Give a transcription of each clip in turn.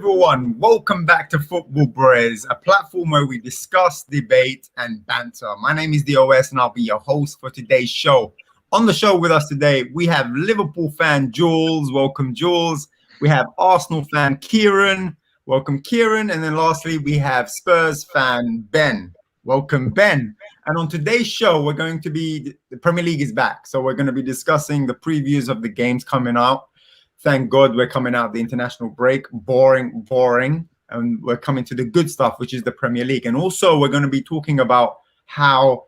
everyone. Welcome back to Football Brehz, a platform where we discuss, debate, and banter. My name is DOS, and I'll be your host for today's show. On the show with us today, we have Liverpool fan Jules. Welcome, Jules. We have Arsenal fan Kieron. Welcome, Kieron. And then lastly, we have Spurs fan Ben. Welcome, Ben. And on today's show, we're going to be, the Premier League is back. So we're going to be discussing the previews of the games coming out. Thank God we're coming out of the international break. Boring. And we're coming to the good stuff, which is the Premier League. And also we're going to be talking about how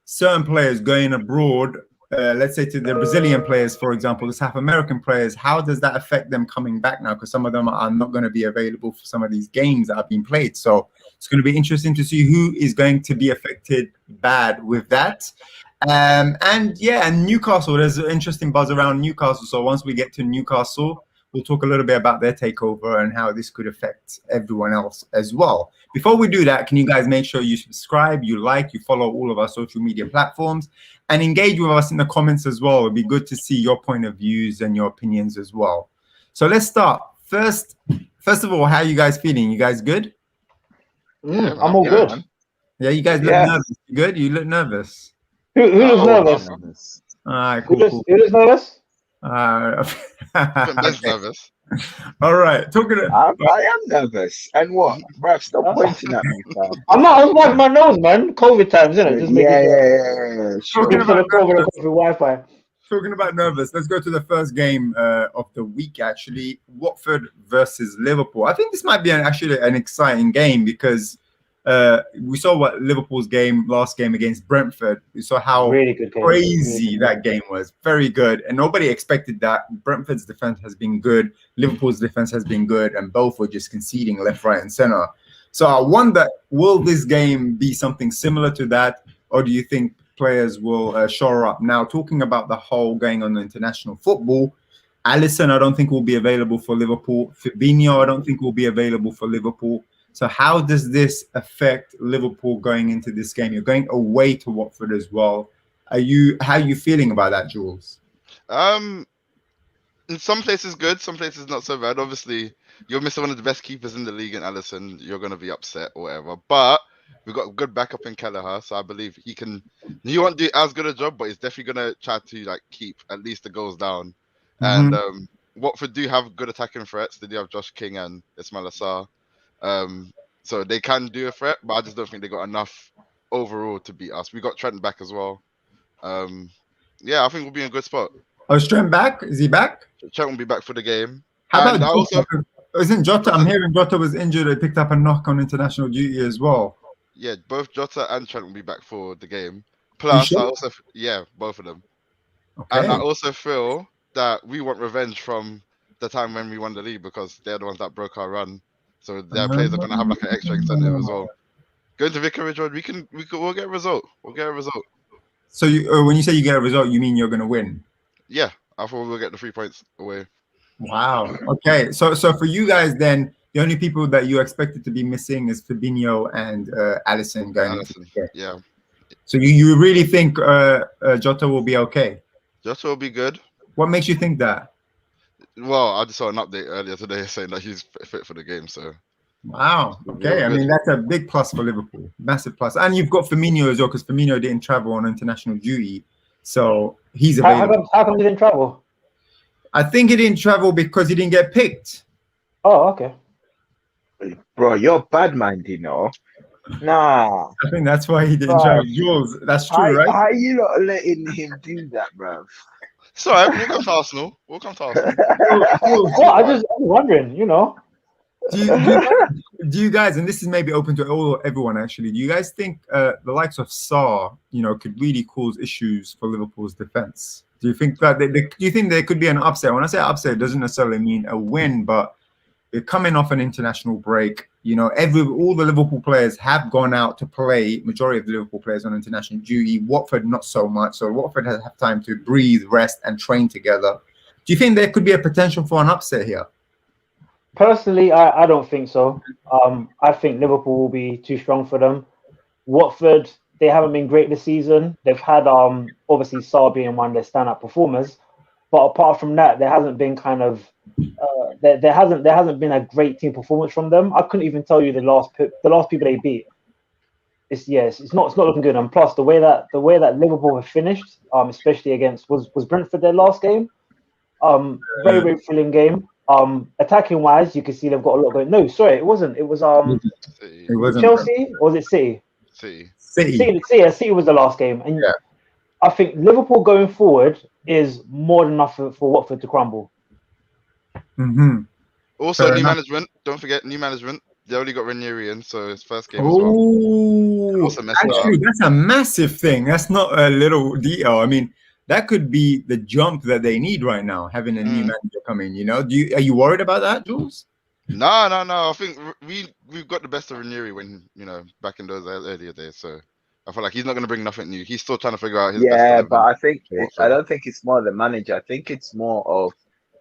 certain players going abroad, let's say to the Brazilian players, for example, the South American players, how does that affect them coming back now? Because some of them are not going to be available for some of these games that have been played. So it's going to be interesting to see who is going to be affected bad with that. And Newcastle, there's an interesting buzz around Newcastle. So once we get to Newcastle, we'll talk a little bit about their takeover and how this could affect everyone else as well. Before we do that, can you guys make sure you subscribe, you like, you follow all of our social media platforms, and engage with us in the comments as well. It'd be good to see your point of views and your opinions as well. So let's start. First of all, how are you guys feeling? You guys good? I'm all good. Man. Yeah, you guys look nervous. You good? You look nervous. Who looks nervous? All right, cool. Who looks nervous? Ben's nervous. All right, I am nervous. And what? Bruv, stop pointing at me, fam. I'm wiping my nose, man. COVID times, isn't it? Just yeah. Talking about Wi-Fi. Talking about nervous, let's go to the first game of the week, actually. Watford versus Liverpool. I think this might be actually an exciting game because we saw what Liverpool's last game against Brentford. We saw how really good game. Crazy that game was. Very good. And nobody expected that. Brentford's defense has been good. Liverpool's defense has been good. And both were just conceding left, right, and center. So I wonder, will this game be something similar to that? Or do you think players will shore up? Now, talking about the whole going on the international football, Alisson, I don't think will be available for Liverpool. Fabinho, I don't think will be available for Liverpool. So how does this affect Liverpool going into this game? You're going away to Watford as well. How are you feeling about that, Jules? In some places good, some places not so bad. Obviously, you're missing one of the best keepers in the league in Alisson. You're going to be upset or whatever. But we've got a good backup in Kelleher, so I believe he won't do as good a job, but he's definitely going to try to keep at least the goals down. Mm-hmm. And Watford do have good attacking threats. They do have Josh King and Ismail Assar. So they can do a threat, but I just don't think they got enough overall to beat us. We got Trent back as well. I think we'll be in a good spot. Oh, is Trent back? Is he back? Trent will be back for the game. How about Jota? Isn't Jota? I'm hearing Jota was injured. They picked up a knock on international duty as well. Yeah, both Jota and Trent will be back for the game. Plus, both of them. Okay. And I also feel that we want revenge from the time when we won the league because they're the ones that broke our run. So their players are going to have an extra incentive as well. Going to Vicarage Road, we'll get a result. We'll get a result. So when you say you get a result, you mean you're going to win? Yeah, I thought we'll get the 3 points away. Wow. Okay. So for you guys, then the only people that you expected to be missing is Fabinho and Alisson going. Yeah. So you really think Jota will be okay? Jota will be good. What makes you think that? Well, I just saw an update earlier today saying that he's fit for the game. So, wow. Okay. I mean, that's a big plus for Liverpool. Massive plus. And you've got Firmino as well because Firmino didn't travel on international duty. So he's available. How come he didn't travel? I think he didn't travel because he didn't get picked. Oh, okay. Bro, you're bad mind, you know. Nah. I think that's why he didn't travel. Jules, that's true, right? How are you not letting him do that, bro? It's all right. We'll come to Arsenal. Well, I'm just wondering, you know. Do you guys, and this is maybe open to everyone actually, do you guys think the likes of Sarr, could really cause issues for Liverpool's defense? Do you think that do you think there could be an upset? When I say upset, it doesn't necessarily mean a win, but they're coming off an international break. All the Liverpool players have gone out to play. Majority of the Liverpool players on international duty. Watford not so much. So Watford has have time to breathe, rest, and train together. Do you think there could be a potential for an upset here? Personally, I don't think so. I think Liverpool will be too strong for them. Watford, they haven't been great this season. They've had obviously Sarr being one of their standout performers, But apart from that, there hasn't been kind of there hasn't been a great team performance from them. I couldn't even tell you the last people they beat. It's not looking good. And plus the way that Liverpool have finished, especially against was Brentford their last game. Very thrilling game. Attacking wise, you can see they've got a lot going. No, sorry, it wasn't. It was It wasn't Chelsea, or was it City? City. City was the last game, and I think Liverpool going forward is more than enough for Watford to crumble. Mm-hmm. Also, new management. Don't forget, new management. They only got Ranieri in, so his first game as well. Oh, actually, that's a massive thing. That's not a little detail. I mean, that could be the jump that they need right now, having a new manager come in. You know, are you worried about that, Jules? No. I think we've got the best of Ranieri when back in those earlier days. So I feel like he's not going to bring nothing new. He's still trying to figure out his best. Yeah, but I don't think it's more the manager. I think it's more of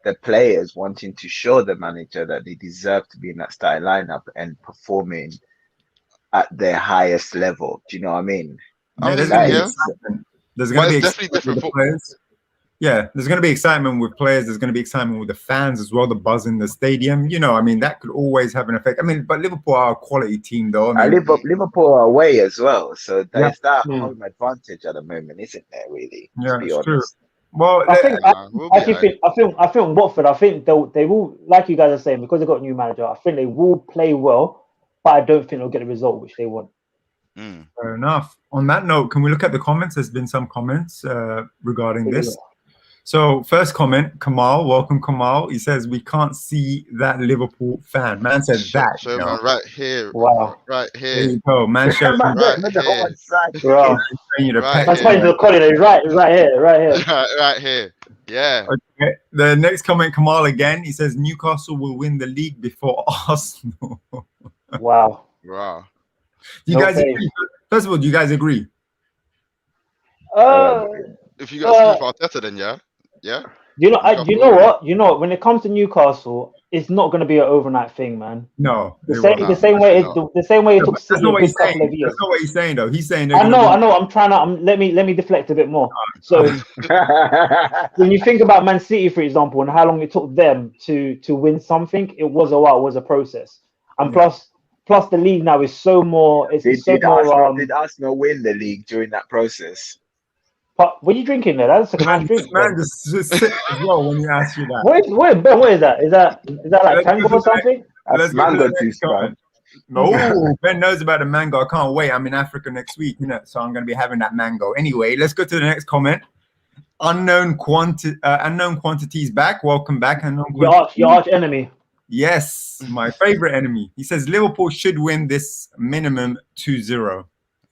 the players wanting to show the manager that they deserve to be in that starting lineup and performing at their highest level. Do you know what I mean? Yeah, there's going to be excitement. There's going to be definitely different with the players. Yeah, there's going to be excitement with players. There's going to be excitement with the fans as well. The buzz in the stadium. You know, I mean, that could always have an effect. I mean, but Liverpool are a quality team, though. I mean, Liverpool are away as well, so there's that home advantage at the moment, isn't there? Really, to be honest. True. Well, I think Watford. I think they will, like you guys are saying, because they've got a new manager. I think they will play well, but I don't think they'll get the result which they want. Fair enough. On that note, can we look at the comments? There's been some comments regarding this. So first comment, Kemal, welcome Kemal. He says we can't see that Liverpool fan. Man said that. So man, right here. Wow. Right here. There you go. Man showed right here. Bro. That's why he's calling it right here. Right here. Yeah. Okay. The next comment, Kemal again. He says Newcastle will win the league before Arsenal. Wow. Wow. Do you guys agree? First of all, do you guys agree? If you got Steve Arteta, then yeah. You know what? When it comes to Newcastle, it's not going to be an overnight thing, man. No. The same way it took City a big couple of years. That's not what he's saying, though. He's saying. I know. I'm trying to. Let me deflect a bit more. So when you think about Man City, for example, and how long it took them to win something, it was a while. It was a process, and plus the league now is so more. Did Arsenal win the league during that process? But what are you drinking there? That's like a nice drink. Man, just sit as well when you ask you that. What is that? Is that like tango or something? That's mango juice, man. No, Ben knows about the mango. I can't wait. I'm in Africa next week, so I'm going to be having that mango. Anyway, let's go to the next comment. Unknown quantities back. Welcome back, unknown quantities. Your arch enemy. Yes, my favorite enemy. He says Liverpool should win this minimum 2-0.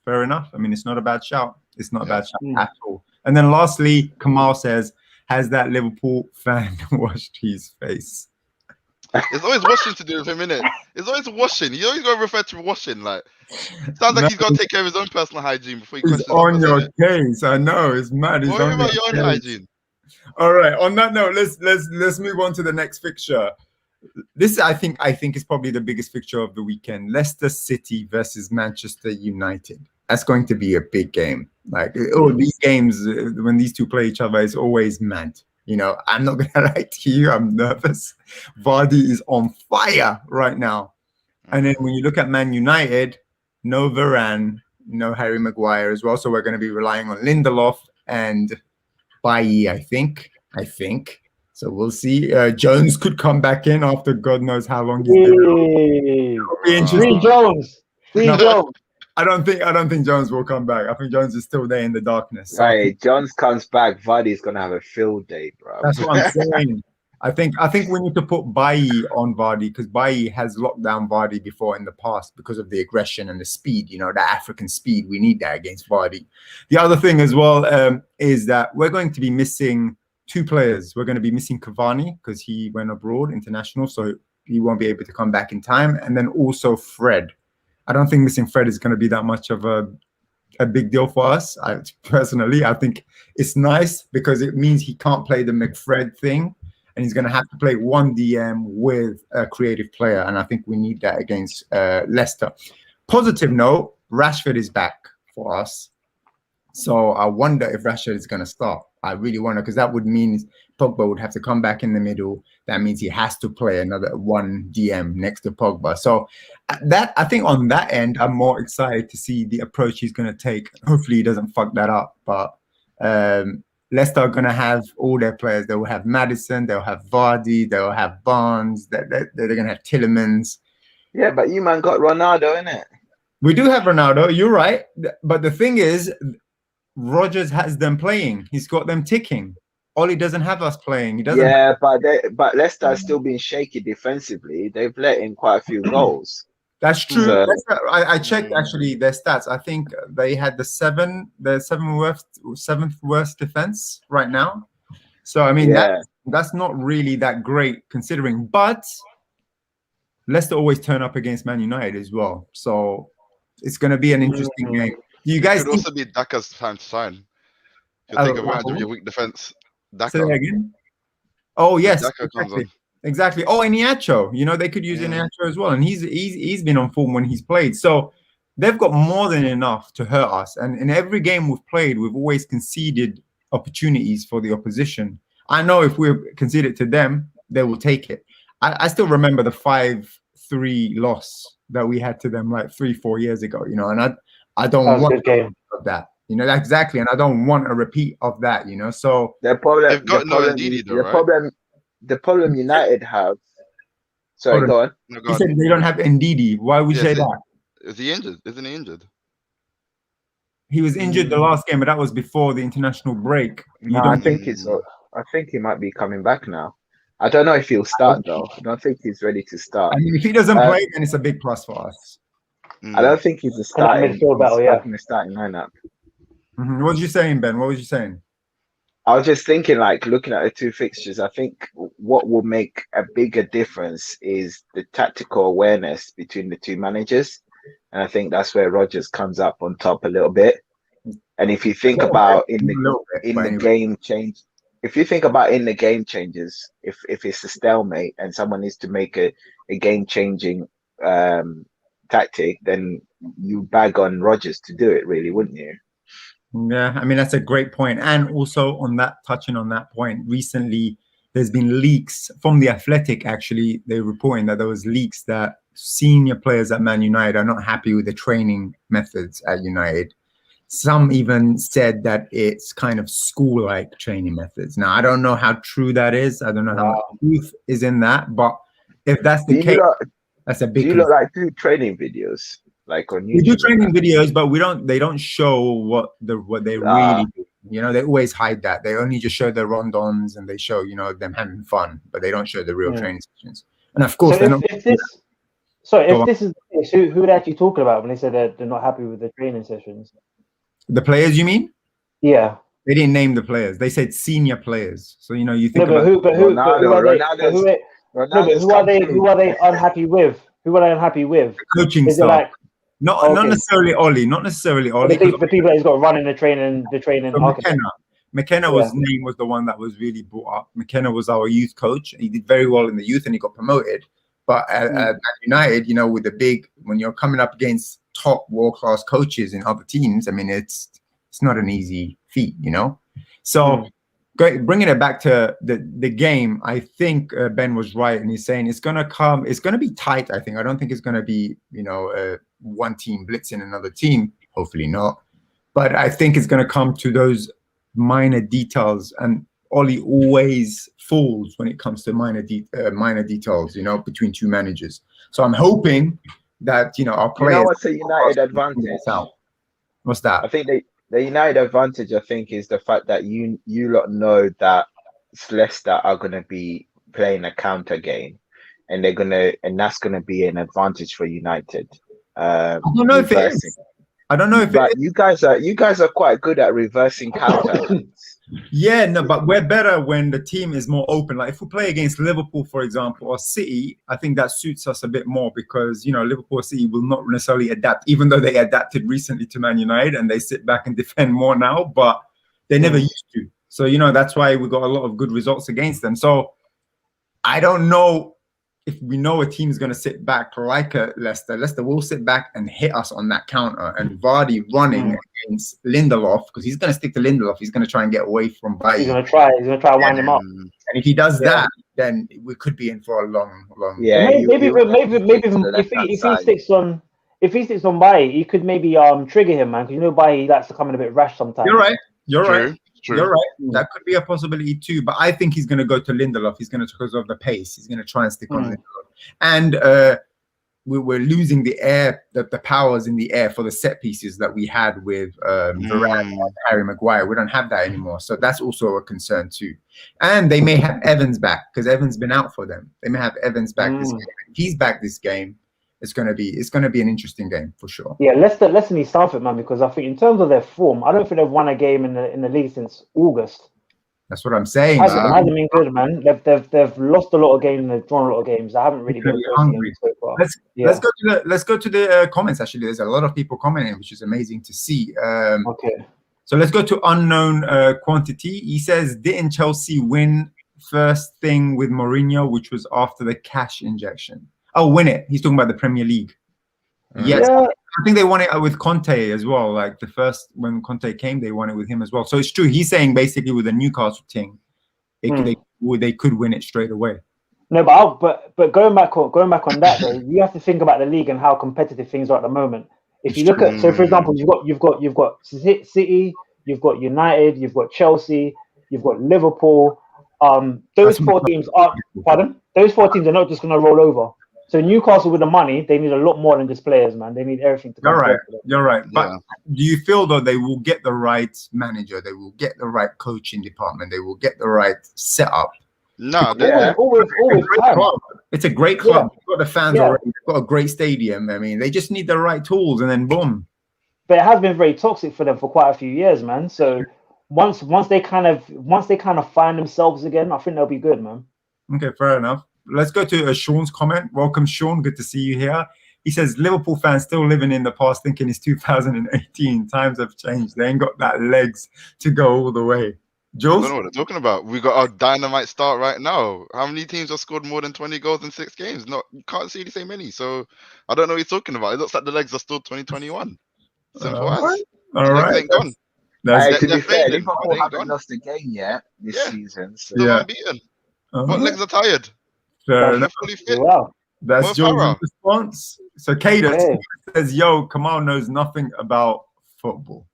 Fair enough. I mean, it's not a bad shout. It's not a bad shout at all. And then lastly, Kemal says, has that Liverpool fan washed his face? There's always washing to do with him, innit? It's always washing. You always got to refer to washing. Like, sounds like he's got to take care of his own personal hygiene before he questions. He's on your case. I know. It's mad. What about your own hygiene? All right. On that note, let's move on to the next fixture. This, I think, is probably the biggest fixture of the weekend. Leicester City versus Manchester United. That's going to be a big game. Like, these games, when these two play each other, it's always mad. I'm not going to lie to you. I'm nervous. Vardy is on fire right now. And then when you look at Man United, no Varane, no Harry Maguire as well. So we're going to be relying on Lindelof and Bailly, I think. So we'll see. Jones could come back in after God knows how long he's been out. Free Jones. I don't think Jones will come back. I think Jones is still there in the darkness. So right, Jones comes back, Vardy's gonna have a field day, bro. That's what I'm saying. I think we need to put Bailly on Vardy because Bailly has locked down Vardy before in the past because of the aggression and the speed. That African speed. We need that against Vardy. The other thing as well is that we're going to be missing two players. We're going to be missing Cavani because he went abroad international, so he won't be able to come back in time, and then also Fred. I don't think missing Fred is going to be that much of a big deal for us. Personally, I think it's nice because it means he can't play the McFred thing, and he's going to have to play one DM with a creative player, and I think we need that against Leicester. Positive note, Rashford is back for us. So I wonder if Rashford is going to start. I really wonder, because that would mean Pogba would have to come back in the middle. That means he has to play another one DM next to Pogba. So that, I think on that end, I'm more excited to see the approach he's going to take. Hopefully he doesn't fuck that up. But Leicester are going to have all their players. They will have Maddison, they'll have Vardy, they'll have Barnes, they're going to have Tielemans. Yeah, but you man got Ronaldo, innit? We do have Ronaldo, you're right. But the thing is, Rodgers has them playing. He's got them ticking. Ollie doesn't have us playing. He doesn't. Yeah, but Leicester has still been shaky defensively. They've let in quite a few goals. That's true. So, I checked actually their stats. I think they had the seventh worst defense right now. So I mean, that's not really that great considering. But Leicester always turn up against Man United as well. So it's going to be an interesting game. You guys could also be Daka's time to shine. You take advantage of your weak defense. Daka. Say that again. Oh yes, Daka comes on. Exactly. Oh, and Iheanacho. You know, they could use Iheanacho as well, and he's been on form when he's played. So they've got more than enough to hurt us. And in every game we've played, we've always conceded opportunities for the opposition. I know if we concede it to them, they will take it. I still remember the 5-3 loss that we had to them like 3-4 years ago. You know, and I don't want that. You know, exactly, and I don't want a repeat of that. You know, so they've got no Ndidi though, right? The problem United have. Sorry, go on. No, you said they don't have Ndidi. Why would you say that? Is he injured? Isn't he injured? He was injured the last game, but that was before the international break. No, I think he might be coming back now. I don't know if he'll start though. I don't think he's ready to start. I mean, if he doesn't play, then it's a big plus for us. I don't think he's a starting lineup. What was you saying, Ben? What was you saying? I was just thinking, like, looking at the two fixtures, I think what will make a bigger difference is the tactical awareness between the two managers. And I think that's where Rodgers comes up on top a little bit. And if you think about in the game change, if you think about in the game changes, if it's a stalemate and someone needs to make a game-changing tactic, then you bag on Rodgers to do it, really, wouldn't you? Yeah, I mean, that's a great point. And also touching on that point, recently there's been leaks from The Athletic, actually. They're reporting that there was leaks that senior players at Man United are not happy with the training methods at United. Some even said that it's kind of school-like training methods. Now, I don't know how true that is. I don't know how much truth is in that. But if that's the case, that's a big... Do you look like do training videos? Like on YouTube? We do training videos, but they don't show what they really do. You know, they always hide that. They only just show their rondons and they show, you know, them having fun, but they don't show the real training sessions. And of course, so if this is who are they actually talking about when they said that they're not happy with the training sessions? The players, you mean? Yeah. They didn't name the players. They said senior players. So, you know, you think who are they unhappy with? Who are they unhappy with? Coaching staff. Not necessarily Ollie. Not necessarily Ollie. The people that he's got running the training. So McKenna's name was the one that was really brought up. McKenna was our youth coach. He did very well in the youth and he got promoted. But at United, you know, when you're coming up against top world-class coaches in other teams, I mean, it's not an easy feat, you know. So bringing it back to the game, I think Ben was right, and he's saying it's going to be tight. I think. I don't think it's going to be, you know, one team blitzing another team. Hopefully not. But I think it's going to come to those minor details, and Ollie always falls when it comes to minor details, you know, between two managers. So I'm hoping that, you know, our players... You know what's a United advantage? What's that? I think the United advantage, I think, is the fact that you lot know that Leicester are going to be playing a counter game, and that's going to be an advantage for United. I don't know if it is. I don't know if but you guys are quite good at reversing counter. Yeah, no, but we're better when the team is more open. Like if we play against Liverpool, for example, or City, I think that suits us a bit more because, you know, Liverpool or City will not necessarily adapt, even though they adapted recently to Man United and they sit back and defend more now, but they never used to. So, you know, that's why we got a lot of good results against them. So I don't know if we know a team's going to sit back like a Leicester will sit back and hit us on that counter. And Vardy running against Lindelof, because he's going to stick to Lindelof. He's going to try and get away from Bailly. He's going to try to wind him up. And if he does that, then we could be in for a long. Yeah, maybe if he sticks on Bailly, he could maybe trigger him, man. Because you know Bailly likes to come in a bit rash sometimes. You're right. That could be a possibility too. But I think he's going to go to Lindelof. He's going to, because of the pace, he's going to try and stick on Lindelof. And we're losing the air, the powers in the air for the set pieces that we had with Varane and Harry Maguire. We don't have that anymore. So that's also a concern too. And they may have Evans back, because Evans been out for them. They may have Evans back this game. If he's back this game, it's gonna be an interesting game for sure. Yeah, Leicester needs something, man, because I think in terms of their form, I don't think they've won a game in the league since August. That's what I'm saying. It hasn't been good, man. They've lost a lot of games and they've drawn a lot of games. I haven't really been hungry so far. Let's go to the comments. Actually, there's a lot of people commenting, which is amazing to see. Okay. So let's go to unknown quantity. He says, didn't Chelsea win first thing with Mourinho, which was after the cash injection? Oh, win it. He's talking about the Premier League. Yes. Yeah. I think they won it with Conte as well. Like the first, when Conte came, they won it with him as well. So it's true. He's saying basically with the Newcastle team, they could win it straight away. No, but going back on that though, you have to think about the league and how competitive things are at the moment. If you look at, so for example, you've got City, you've got United, you've got Chelsea, you've got Liverpool. Those four teams are not just going to roll over. So Newcastle with the money, they need a lot more than just players, man. They need everything to come. You're right. But do you feel though they will get the right manager? They will get the right coaching department. They will get the right setup. No, always it's a great club. They've got the fans already. They've got a great stadium. I mean, they just need the right tools, and then boom. But it has been very toxic for them for quite a few years, man. So once they kind of find themselves again, I think they'll be good, man. Okay, fair enough. Let's go to Sean's comment. Welcome, Sean. Good to see you here. He says, Liverpool fans still living in the past thinking it's 2018. Times have changed. They ain't got that legs to go all the way. Jules? I don't know what they're talking about. We got our dynamite start right now. How many teams have scored more than 20 goals in 6 games? No, you can't see the same many. So I don't know what he's talking about. It looks like the legs are still 2021. Simple as. All right. To be fair, Liverpool haven't lost a game yet this season. So. Still unbeaten. What legs are tired? Fully fit. Wow. That's Jules' response. So Kadus says, yo, Kemal knows nothing about football.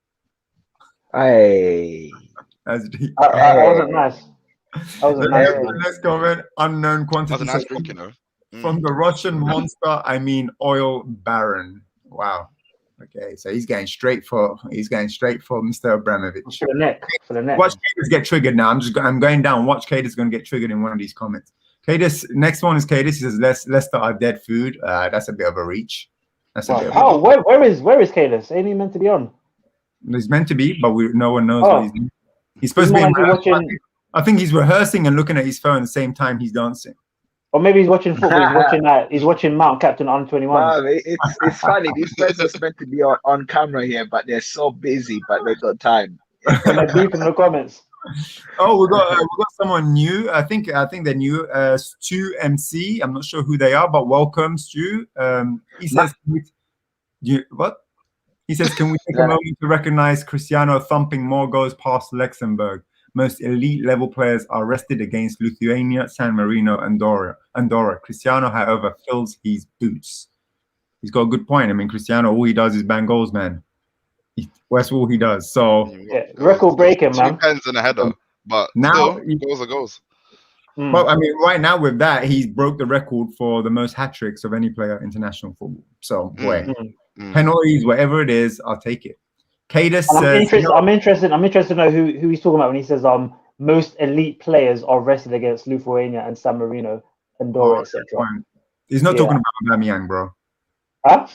Hey. That's deep. I wasn't nice. Let's comment. Unknown quantity. That's a nice drink, you know. From the Russian monster, I mean oil baron. Wow. Okay, so he's going straight for Mr. Abramovich. For the neck. Watch Kadus get triggered now. I'm going down. Watch Kadus going to get triggered in one of these comments. Kadus, next one is Kadus. He says, Leicester are dead food. That's a bit of a reach. Where is Kadus? Ain't he meant to be on? He's meant to be, but no one knows what he's doing. He's supposed to be watching. I think he's rehearsing and looking at his phone at the same time he's dancing. Or maybe he's watching football. He's watching Mount Captain on 21. Wow, it's funny. These persons meant to be on camera here, but they're so busy, but they got time. They're deep in the comments. Oh, we got someone new. I think they're new. Stu MC. I'm not sure who they are, but welcome, Stu. He says, what? He says, can we take a moment to recognize Cristiano thumping more goals past Luxembourg? Most elite level players are rested against Lithuania, San Marino, and Andorra. Cristiano, however, fills his boots. He's got a good point. I mean, Cristiano, all he does is bang goals, man. That's all he does. So record breaking, man. 2 pens and a header, but now goals are goals. Well, I mean, right now with that, he's broke the record for the most hat tricks of any player in international football. So, penalties, whatever it is, I'll take it. Kadus says, I'm interested to know who he's talking about when he says most elite players are rested against Lithuania and San Marino, Andorra, etc. He's not talking about Aubameyang, bro. Huh?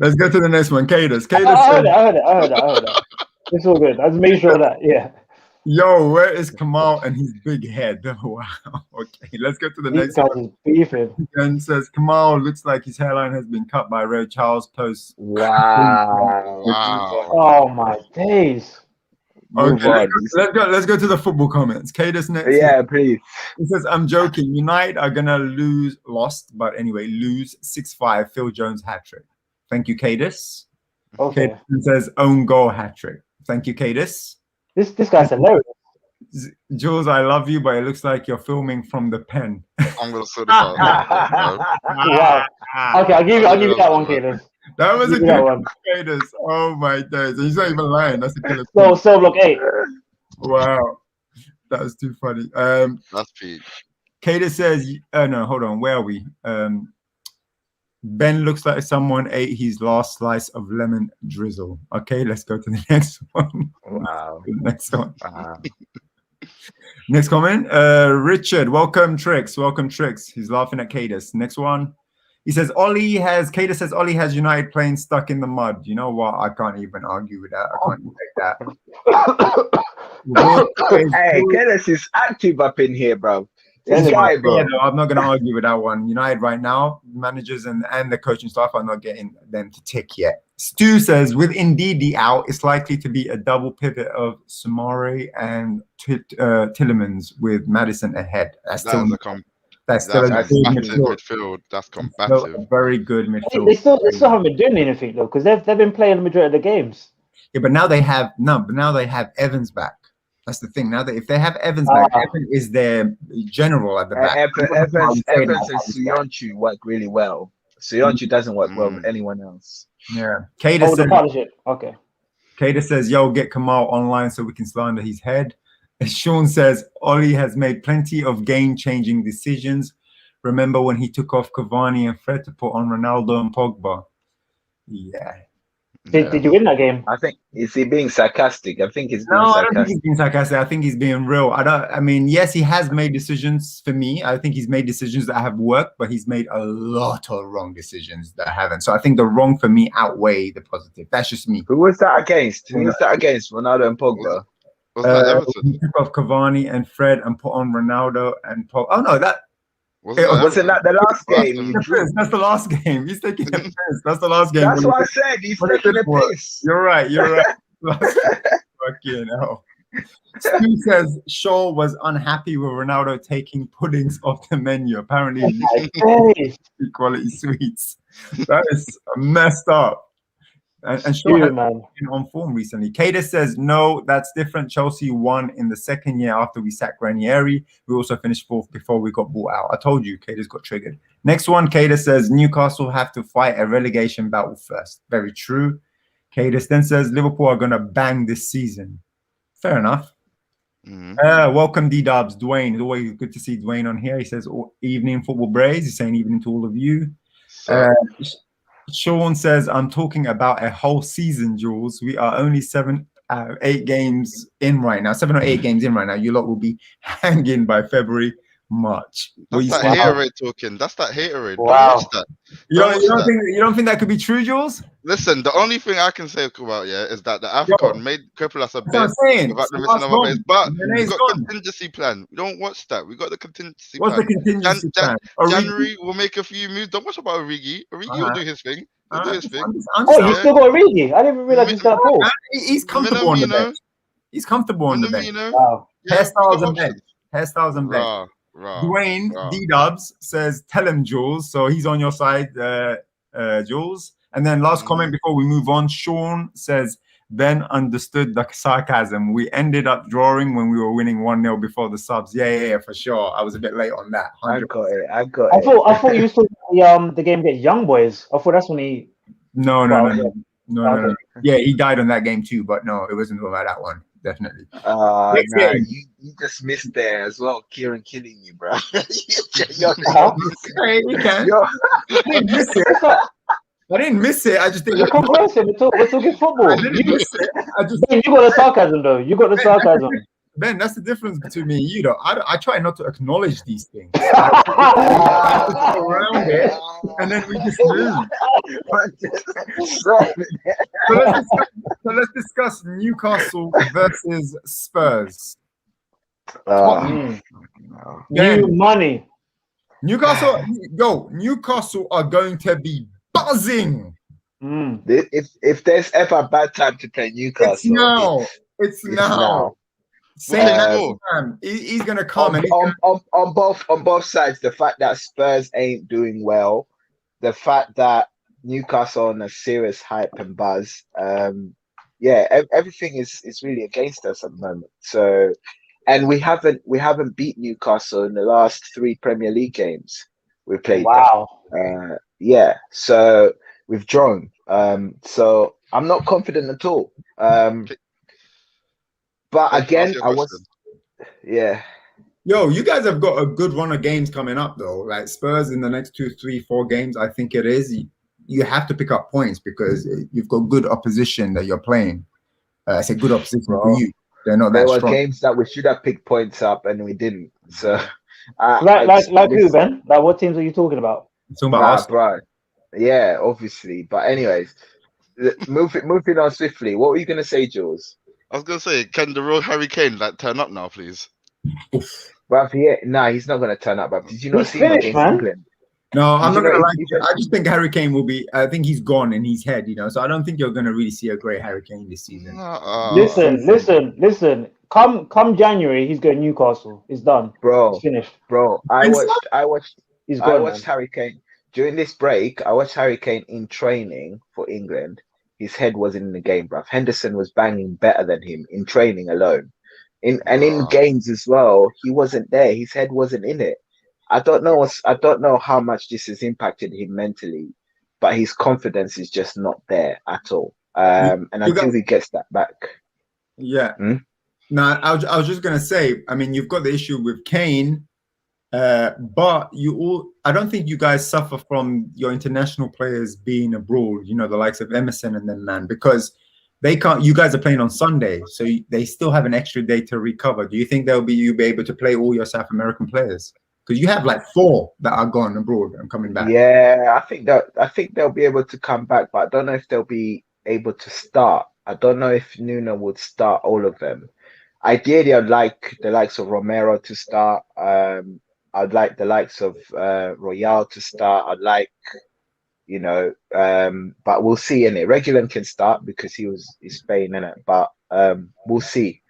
Let's go to the next one. Kadus. I heard it. It's all good. I just made sure of that. Yo, where is Kemal and his big head? Wow. Okay, let's go to the next one. Beefing. And says, Kemal looks like his hairline has been cut by Ray Charles post. Wow. Oh, my days. Move on. Let's go to the football comments. Kadus next. Yeah, please. He says, I'm joking. United are gonna lose 6-5. Phil Jones hat-trick. Thank you, Kadus. Okay. Kadus says own goal hat-trick. Thank you, Kadus. This guy's hilarious. Jules, I love you, but it looks like you're filming from the pen. I'm gonna sort this out. Wow. Okay, I'll give you that one, Kadus. That was a Give me that good one. Kadus. Oh my days. He's not even lying. That's a killer. So block 8. Wow. That was too funny. That's Pete. Kadus says, no, hold on. Where are we? Ben looks like someone ate his last slice of lemon drizzle. Okay, let's go to the next one. Wow. Next one. Wow. Next comment. Richard, welcome Tricks. Welcome Tricks. He's laughing at Kadus. Next one. He says Kadus says Ollie has United playing stuck in the mud. You know what? I can't even argue with that. I can't even take that. Hey, Kadus is active up in here, bro. This guy, bro. Yeah, no, I'm not going to argue with that one. United right now, managers and the coaching staff are not getting them to tick yet. Stu says, with Ndidi out, it's likely to be a double pivot of Samari and Tillemans with Madison ahead. That's still a good midfield. That's combative. A very good midfield. They still haven't been doing anything though, because they've been playing the majority of the games. Yeah, but now they have Evans back. That's the thing. Now that if they have Evans back, Evans is their general at the back. Evans and Sionchu work really well. Sionchu doesn't work well with anyone else. Yeah. Kadus the partnership. Okay. Kadus says, yo, get Kemal online so we can slander his head. And Sean says, Ollie has made plenty of game-changing decisions. Remember when he took off Cavani and Fred to put on Ronaldo and Pogba? Yeah. Did you win that game? I think, is he being sarcastic? I think he's being sarcastic. sarcastic. I don't think he's being sarcastic. I think he's being real. I mean, yes, he has made decisions for me. I think he's made decisions that have worked, but he's made a lot of wrong decisions that haven't. So I think the wrong for me outweigh the positive. That's just me. Who was that against? Ronaldo and Pogba? Was that Everton? He took off Cavani and Fred and put on Ronaldo and Pogba. Oh, no, that... Wasn't that the last game? That's the last game. He's taking a piss. That's the last game. That's what I said. He's taking a piss. You're right. Fucking hell. Stu says Shaw was unhappy with Ronaldo taking puddings off the menu. Apparently, quality sweets. That is messed up. And Shaw has been on form recently. Kadus says, no, that's different. Chelsea won in the second year after we sacked Ranieri. We also finished 4th before we got bought out. I told you, Kadus got triggered. Next one, Kadus says, Newcastle have to fight a relegation battle first. Very true. Kadus then says, Liverpool are going to bang this season. Fair enough. Welcome, D-Dubs. Dwayne. It's always good to see Dwayne on here. He says, evening, football Brehz. He's saying evening to all of you. Sean says, I'm talking about a whole season, Jules. We are only 7 or 8 games in right now. 7 or 8 games in right now. You lot will be hanging by February, March. That's that haterade talking. That's that haterade. Wow. You don't think that could be true, Jules? Listen, the only thing I can say about is that the AFCON made cripple us a bit about the missing of players. But we got contingency plan. We don't watch that. We got the contingency plan. What's the contingency plan? January we'll make a few moves. Don't watch about Origi. Origi will do his thing. He'll do his thing. You still got Origi? I didn't realize he's got ball. He's comfortable on the bench. He's comfortable on the bench. Wow. Hairstyles and bench. Hairstyles and bench. Dwayne D-Dubs says, tell him, Jules. So he's on your side, Jules. And then last comment before we move on, Sean says, Ben understood the sarcasm. We ended up drawing when we were winning 1-0 before the subs. Yeah, for sure. I was a bit late on that. 100%. I got it. I thought you saw the game against Young Boys. I thought that's when he... No. Yeah, he died on that game too, but no, it wasn't about that one. Definitely. You just missed there as well. Kieron killing you, bro. You can. I didn't miss it. I just think we're talking football. I didn't miss it. You got the sarcasm though. You got the sarcasm. Ben, that's the difference between me and you, though. I try not to acknowledge these things. Around it, and then we just move. So let's discuss Newcastle versus Spurs. New money. Newcastle are going to be buzzing. If there's ever a bad time to play Newcastle, It's It's now. now. Say What's that, score? man. He's gonna come On, and he's on, on both sides, the fact that Spurs ain't doing well, the fact that Newcastle on a serious hype and buzz, everything is really against us at the moment. So, and we haven't beat Newcastle in the last 3 Premier League games we played Wow. them. So we've drawn. So I'm not confident at all. But Can I again, ask you a I was, question? yeah. Yo, you guys have got a good run of games coming up though. Like Spurs in the next 2, 3, 4 games, I think it is. You have to pick up points because you've got good opposition that you're playing. I say good opposition for Bro, you. They're not there that were strong. games that we should have picked points up and we didn't. So, Like who, Ben? Like what teams are you talking about? It's talking about us. bro. Yeah, obviously. But anyways, moving on swiftly. What were you gonna say, Jules? I was gonna say, can the real Harry Kane like turn up now, please? Bruv, he's not gonna turn up. Bruv. Did you not He's see him finished, against man. England? No, I'm Did not you gonna know lie to you. I just think Harry Kane will be. I think he's gone in his head, So I don't think you're gonna really see a great Harry Kane this season. Listen. Come January, he's going Newcastle. It's done. Bro, It's finished. bro, I watched He's gone, man. Harry Kane during this break. I watched Harry Kane in training for England. His head wasn't in the game, bruv. Henderson was banging better than him in training alone. In games as well, he wasn't there. His head wasn't in it. I don't know how much this has impacted him mentally, but his confidence is just not there at all. And until he gets that back. Yeah. No, I was just gonna say. I mean, you've got the issue with Kane, but I don't think you guys suffer from your international players being abroad. The likes of Emerson and them, man, because they can't. You guys are playing on Sunday, so they still have an extra day to recover. Do you think you'll be able to play all your South American players? Because you have like 4 that are gone abroad and coming back. Yeah, I think they'll be able to come back, but I don't know if they'll be able to start. I don't know if Nuno would start all of them. Ideally, I'd like the likes of Romero to start. I'd like the likes of Royale to start. I'd like, but we'll see. Innit? Reguilon can start because he's Spain, innit? But we'll see.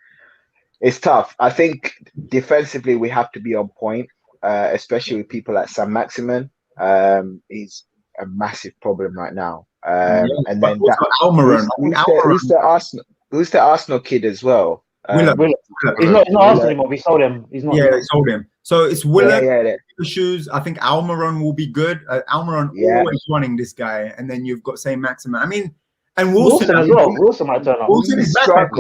It's tough. I think defensively we have to be on point, especially with people like Sam Maximin. He's a massive problem right now. And then Almiron. Who's the Arsenal kid as well? Willer. He's not Arsenal anymore. We sold him. He's not. Yeah, they sold him. So it's Willer. Yeah. Shoes. I think Almiron will be good. Almiron always running this guy, and then you've got Saint Maximin. I mean, and Wilson as well. Wilson might turn up. Wilson is back.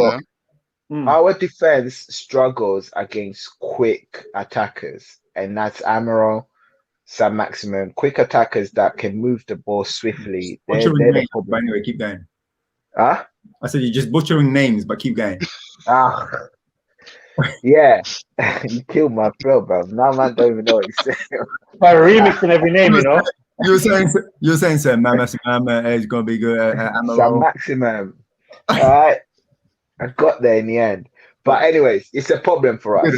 Our defense struggles against quick attackers, and that's Almiron, Sam Maximin, quick attackers that can move the ball swiftly. They're the problem. But anyway, keep going. Huh? I said you're just butchering names, but keep going. Yeah. You killed my throat, bro. Now man don't even know what you said. By remixing every name, You're saying Sam Maximin is gonna be good. Sam Maximin. All right. I got there in the end. But anyways, it's a problem for us.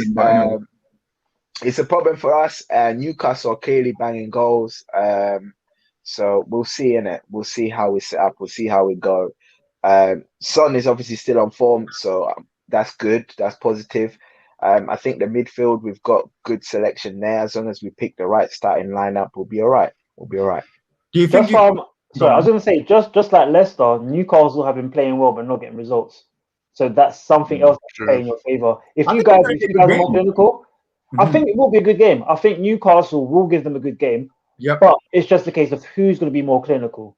It's a problem for us. Newcastle are clearly banging goals. So we'll see in it. We'll see how we set up. We'll see how we go. Son is obviously still on form, so that's good. That's positive. I think the midfield, we've got good selection there. As long as we pick the right starting lineup, we'll be all right. Do you think? I was going to say, just like Leicester, Newcastle have been playing well but not getting results. So that's something else that's playing in your favor. If you guys are more clinical, I think it will be a good game. I think Newcastle will give them a good game. Yep. But it's just a case of who's going to be more clinical.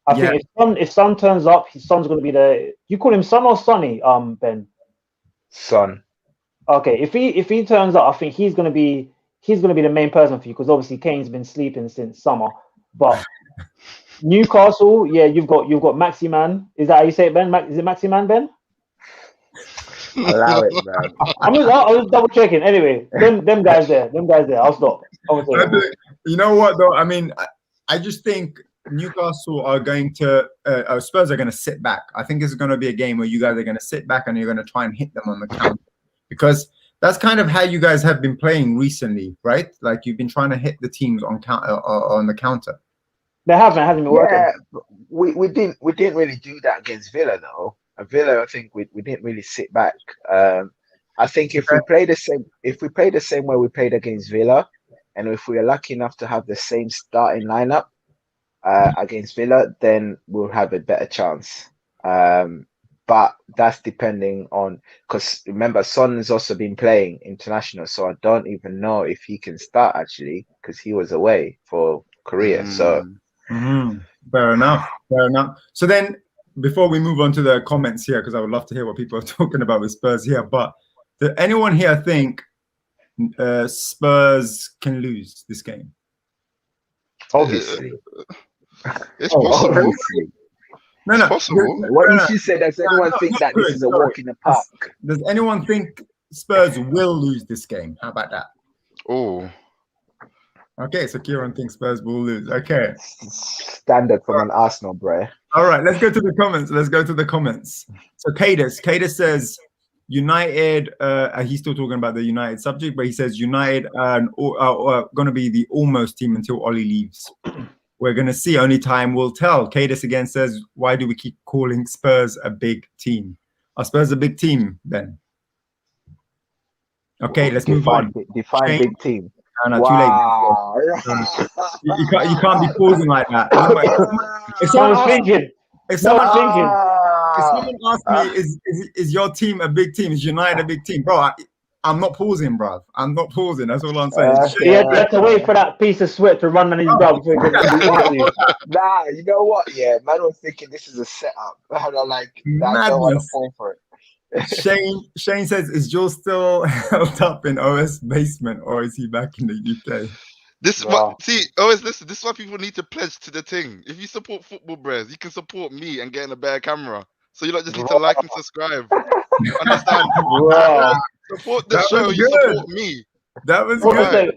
I think if Son turns up, his Son's going to be the. You call him Son or Sonny, Ben? Son. Okay, if he turns up, I think he's going to be the main person for you because obviously Kane's been sleeping since summer. But Newcastle, yeah, you've got Maximan. Is that how you say it, Ben? Is it Maximan, Ben? Allow it, man. I was double checking. Anyway, them guys there. I'll stop. You know what though? I mean, I just think Newcastle are going to Spurs are going to sit back. I think it's going to be a game where you guys are going to sit back and you're going to try and hit them on the counter because that's kind of how you guys have been playing recently, right? Like you've been trying to hit the teams on the counter. They hasn't been working. We didn't really do that against Villa though. At Villa, I think we didn't really sit back. I think if we play the same way we played against Villa, and if we are lucky enough to have the same starting lineup against Villa, then we'll have a better chance. But that's depending on, because remember, Son has also been playing international, so I don't even know if he can start actually, because he was away for Korea. So fair enough. So then, before we move on to the comments here, because I would love to hear what people are talking about with Spurs here, but does anyone here think Spurs can lose this game? Obviously. It's possible. Obviously. No. It's possible. What if you say, does anyone think that this is a walk in the park? Does anyone think Spurs will lose this game? How about that? Oh. Okay, so Kieron thinks Spurs will lose. Okay. Standard from an Arsenal, bro. All right, let's go to the comments. So Kadus says United, he's still talking about the United subject, but he says United are going to be the almost team until Ollie leaves. We're going to see. Only time will tell. Kadus again says, why do we keep calling Spurs a big team? Are Spurs a big team then? Okay, let's move on. Define big team. No, wow. Too late. You can't be pausing like that. If someone asks me, is your team a big team? Is United a big team? Bro, I'm not pausing, bruv. I'm not pausing. That's all I'm saying. You have to wait for that piece of sweat to run on his belt. Nah, you know what? Yeah, man was thinking this is a setup. I don't want to fall for it. Shane says, is Joel still held up in OS basement, or is he back in the UK? This is why people need to pledge to the thing. If you support football, Brehz, you can support me and get in a better camera. So you like just need to like and subscribe. Understand? Support the show, you support me. That was good.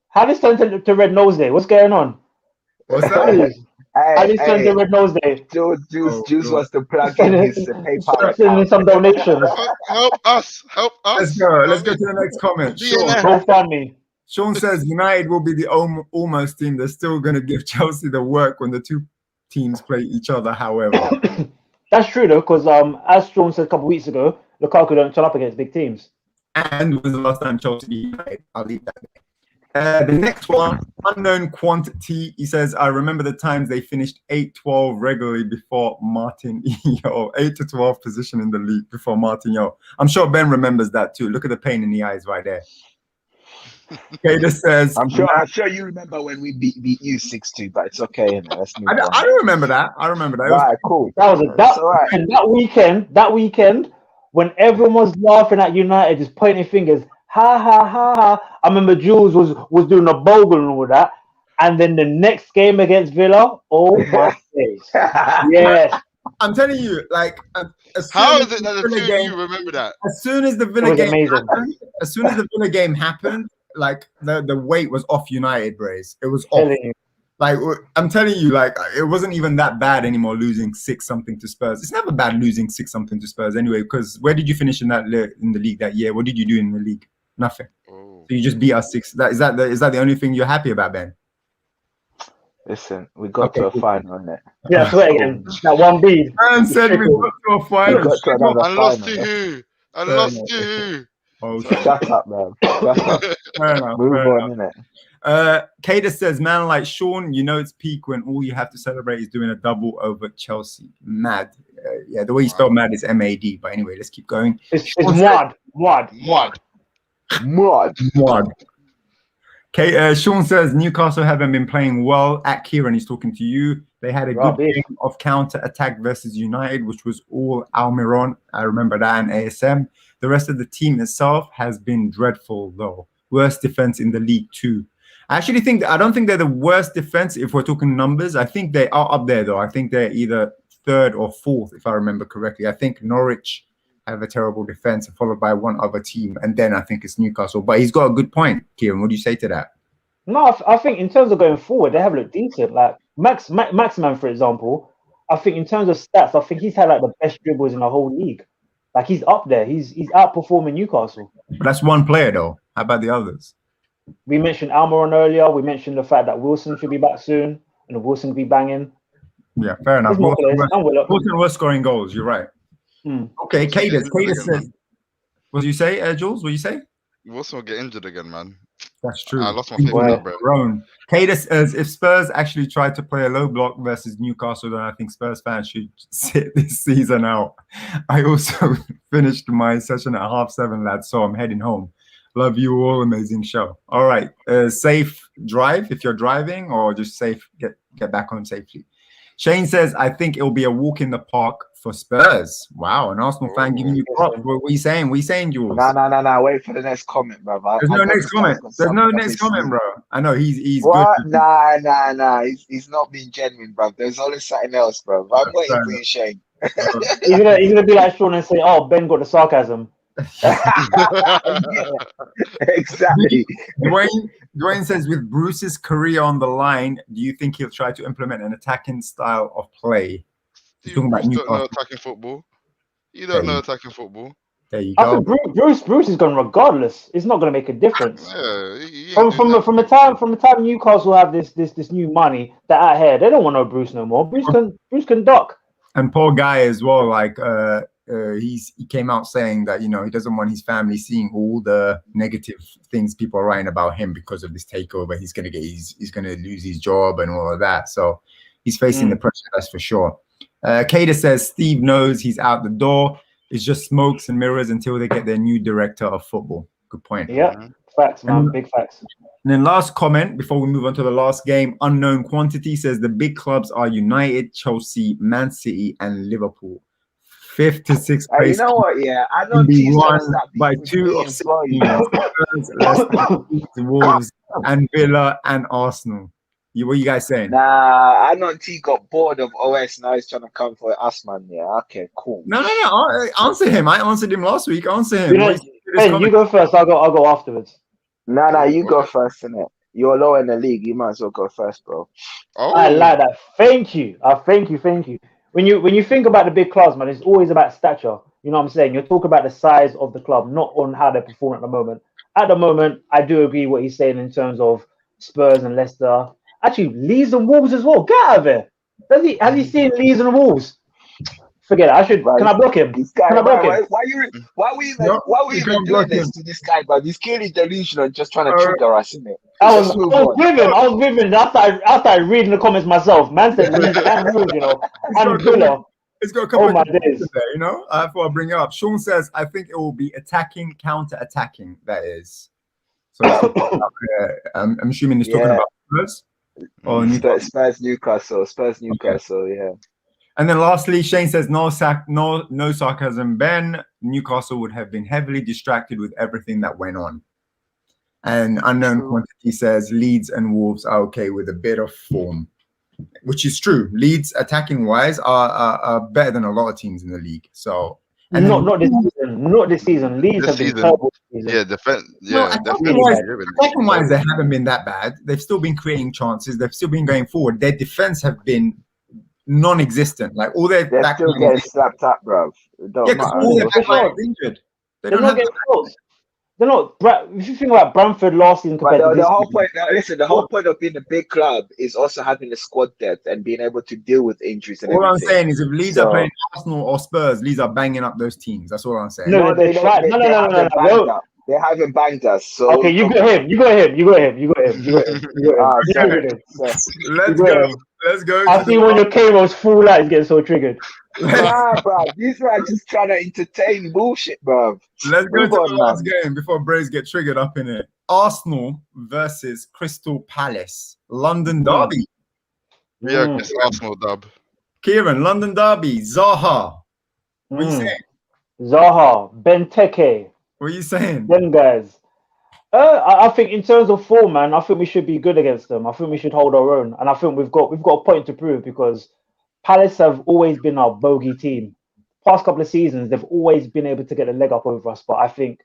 How this turned to Red Nose Day? What's going on? What's that? How this turned to Red Nose Day? Juice wants to plug in his PayPal. Sending some donations. Help us. Let's go to the next comment. Don't fund me. Sean says United will be the almost team. They're still going to give Chelsea the work when the two teams play each other, however. That's true, though, because as Sean said a couple of weeks ago, Lukaku don't turn up against big teams. And when was the last time Chelsea beat United? I'll leave that there. The next one, unknown quantity. He says, I remember the times they finished 8-12 regularly before Martinho. 8 to 12 position in the league before Martinho. I'm sure Ben remembers that too. Look at the pain in the eyes right there. Kadus says, I'm sure you remember when we beat you 6-2, but it's okay. Let's move on. I don't remember that. Right, cool. That weekend, when everyone was laughing at United, just pointing fingers, ha ha ha ha. I remember Jules was doing a bogle and all that. And then the next game against Villa, oh my face. Yes. I'm telling you, like, how is it that the two of you remember that? As soon as the Villa game happened, like the weight was off United, Brehz. It was off. Like, I'm telling you, like, it wasn't even that bad anymore losing 6-something to Spurs. It's never bad losing 6-something to Spurs anyway, because where did you finish in the league that year? What did you do in the league? Nothing. So you just beat us 6. Is that the only thing you're happy about, Ben? Listen, we got to a final, innit? Yeah, swear again. That one beat. Man said we got to a final. I lost to who? I lost to who? Oh, shut up, man. Shut up. Move on, innit? Kadus says, man like Sean, you know it's peak when all you have to celebrate is doing a double over Chelsea. Mad. Yeah, the way you spell mad is M-A-D. But anyway, let's keep going. It's Mwad. Okay, Sean says Newcastle haven't been playing well. At Kieron, he's talking to you. They had a good game of counter-attack versus United, which was all Almiron. I remember that, and ASM. The rest of the team itself has been dreadful, though. Worst defense in the league, too. I don't think they're the worst defense if we're talking numbers. I think they are up there, though. I think they're either 3rd or 4th, if I remember correctly. I think Norwich have a terrible defense, followed by one other team, and then I think it's Newcastle. But he's got a good point, Kieron. What do you say to that? No, I think in terms of going forward, they have looked decent. Like Maximan, for example, I think in terms of stats, I think he's had like the best dribbles in the whole league. Like he's up there. He's outperforming Newcastle. But that's one player, though. How about the others? We mentioned Almiron earlier. We mentioned the fact that Wilson should be back soon, and Wilson will be banging. Yeah, fair enough. Wilson was scoring goals. You're right. Okay, Kadus. Kadus Again, says, what do you say, Jules? What do you say? Wilson will get injured again, man. That's true. I lost my faith in that, bro. Kadus says, if Spurs actually tried to play a low block versus Newcastle, then I think Spurs fans should sit this season out. I also finished my session at 7:30, lads, so I'm heading home. Love you all. Amazing show. All right. Safe drive if you're driving, or just safe, get back home safely. Shane says, I think it'll be a walk in the park for Spurs. Wow, an Arsenal fan giving you props. What are you saying? What are you saying, Jules? No. Wait for the next comment, bro. There's no next comment. There's no next comment, bro. I know he's what? good. Nah. He's not being genuine, bro. There's always something else, bro. I'm waiting for you, Shane. He's gonna be like Sean and say, "Oh, Ben got the sarcasm." Yeah, exactly. Dwayne says, with Bruce's career on the line, do you think he'll try to implement an attacking style of play? He's talking about Bruce don't know attacking football. You don't know attacking football. There you I go. think Bruce is going regardless. It's not going to make a difference. Yeah, from the time Newcastle have this new money that out here, they don't want no Bruce no more. Bruce can duck. And poor guy as well. Like he came out saying that, you know, he doesn't want his family seeing all the negative things people are writing about him because of this takeover. He's gonna lose his job and all of that. So he's facing the pressure, that's for sure. Kadus says Steve knows he's out the door. It's just smokes and mirrors until they get their new director of football. Good point. Yeah, facts, man. Big facts. And then last comment before we move on to the last game. Unknown Quantity says the big clubs are United, Chelsea, Man City, and Liverpool. 5th to 6th place. You know what? Yeah, I know teams won that by 2 of 6 teams. Leicester, Wolves, and Villa and Arsenal. What are you guys saying? Nah, I know T got bored of OS. Now he's trying to come for us, man. Yeah, okay, cool. No. Answer him. I answered him last week. Answer him. Ben, you go first. I'll go afterwards. Nah, you go first, innit? You're low in the league. You might as well go first, bro. Oh. I like that. Thank you. Thank you. When you think about the big clubs, man, it's always about stature. You know what I'm saying? You're talking about the size of the club, not on how they perform at the moment. At the moment, I do agree what he's saying in terms of Spurs and Leicester. Actually, Leeds and Wolves as well. Get out of here. Has he seen Leeds and Wolves? Forget it. I should. Right. Can I block him? This guy, can I block him? Why we even doing this to this guy, bro? He's clearly delusional, just trying to trigger us, isn't it? I was with him after I read the comments myself. Man said Leeds and Wolves, you know, and Villa. It's got a couple of days there, you know. I thought I'd bring it up. Sean says, I think it will be attacking, counter-attacking. That is. So I'm assuming he's talking about Spurs. Or Spurs Newcastle, yeah. And then lastly, Shane says no sarcasm, Ben. Newcastle would have been heavily distracted with everything that went on. And Unknown Quantity says Leeds and Wolves are okay with a bit of form, which is true. Leeds, attacking wise, are better than a lot of teams in the league. So not this season. Leeds have been terrible. Yeah, defense. Yeah, attacking wise, they haven't been that bad. They've still been creating chances. They've still been going forward. Their defense have been non-existent. Like all their they're still getting slapped up, bro. All their back line is injured. They're not getting close. They're not. If you think about Brentford last season compared to the whole point. Listen, the whole point of being a big club is also having a squad depth and being able to deal with injuries. And all I'm saying is, if Leeds are playing Arsenal or Spurs, Leeds are banging up those teams. That's all I'm saying. No. They haven't banged us. So okay, you go him. Let's go. I see when your K-Roll's full out, he's getting so triggered. Nah, bro. These are just trying to entertain bullshit, bro. Let's go to the last game before Brehz get triggered up in it. Arsenal versus Crystal Palace. London derby. Yeah, it's Arsenal dub. Kieron, London derby. Zaha. What are you saying? Zaha, Benteke. What are you saying? Them guys. I think in terms of form, man, I think we should be good against them. I think we should hold our own, and I think we've got a point to prove because Palace have always been our bogey team. Past couple of seasons, they've always been able to get a leg up over us. But I think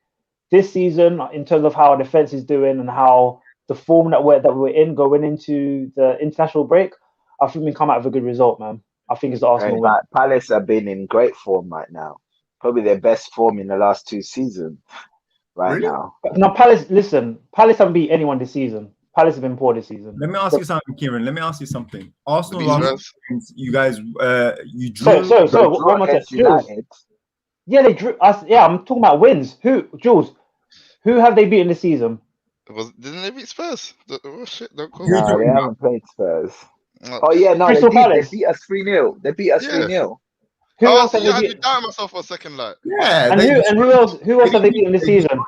this season, in terms of how our defense is doing and how the form that we're in going into the international break, I think we come out with a good result, man. I think it's the Arsenal win. Palace have been in great form right now. Probably their best form in the last 2 seasons. Now. Now, Palace haven't beat anyone this season. Palace have been poor this season. Let me ask you something, Kieron. Let me ask you something. Arsenal last, you guys, you drew. So one more time. Yeah, they drew us. Yeah, I'm talking about wins. Jules? Who have they beaten this season? Didn't they beat Spurs? Oh shit! Don't call Who me. you No, talking they about? haven't played Spurs. Oh, Oh yeah, no, they Crystal did. Palace. They beat us 3-0. They beat us yeah. 3-0. Who Oh, else see, have you they had me beaten? doubting myself for a second, like. Yeah, And who else? Who else have they beaten this season?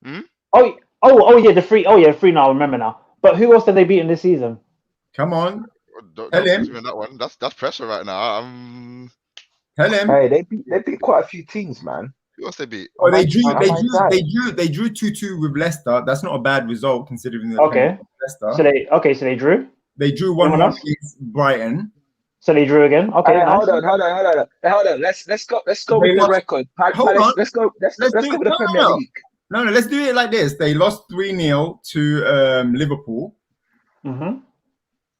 Hmm? Oh, yeah, the free. Oh, yeah, free now. I remember now. But who else have they beaten this season? Come on, Don't tell quiz him. me on that one. That's pressure right now. Tell him. Hey, they beat quite a few teams, man. Who else they beat? Oh, they drew. I might die. They drew 2-2 with Leicester. That's not a bad result considering they're Okay. playing Leicester. So they drew. They drew Anyone 1-1 else? against Brighton. So they drew again. Okay, Hey, nice. hold on. Let's go They with the lost. record. Hold on. Let's go with the Premier League. No, let's do it like this. They lost 3-0 to Liverpool. Mm-hmm.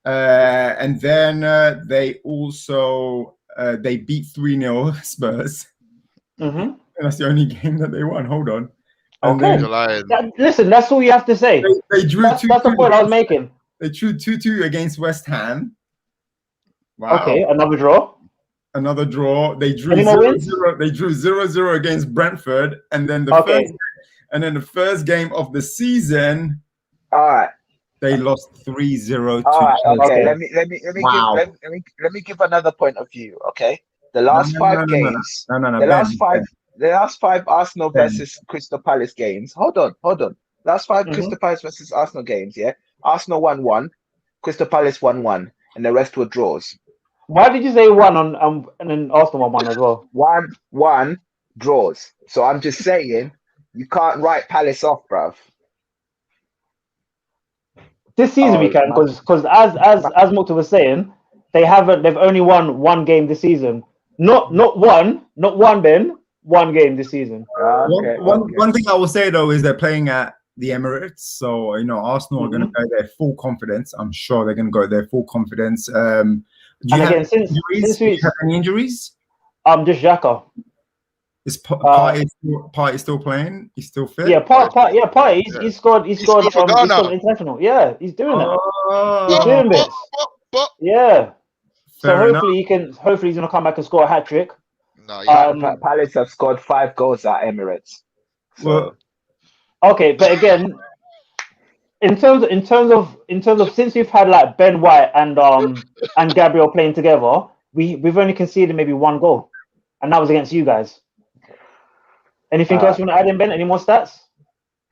And then they also they beat 3-0 Spurs. Mm-hmm. And that's the only game that they won. Hold on. And Okay. You're lying. Listen, that's all you have to say. they drew That's the point I was making. They drew 2-2 against West Ham. Wow. Okay, another draw. Another draw. They drew Any more wins? 0-0. They drew 0-0 against Brentford, and then the first game of the season, All right. they lost 3-0 to All right. Chelsea. Okay. Wow. Let me give another point of view. Okay. The last five games. No. The Ben, last five Arsenal Ben. versus Crystal Palace games. Hold on. Last 5 Mhm. Crystal Palace versus Arsenal games. Yeah. Arsenal 1-1, Crystal Palace 1-1, and the rest were draws. Why did you say one on and then Arsenal won as well? 1-1 draws. So I'm just saying you can't write Palace off, bruv. This season we can, because as Mukta was saying, they've only won one game this season. Not one, Ben, one game this season. One thing I will say though is they're playing at the Emirates, so Arsenal are going to go there full confidence. I'm sure they're going to go there full confidence. Do you have any injuries? Just Xhaka. Is Partey still playing? He's still fit? Yeah, Partey. He scored international. Yeah, he's doing that. He's doing this. Yeah. Fair Hopefully he's gonna come back and score a hat trick. No, Palace have scored 5 goals at Emirates. So. Okay, but again, in terms of since we've had like Ben White and Gabriel playing together, we've only conceded maybe 1 goal, and that was against you guys. Anything else you want to add in, Ben? Any more stats?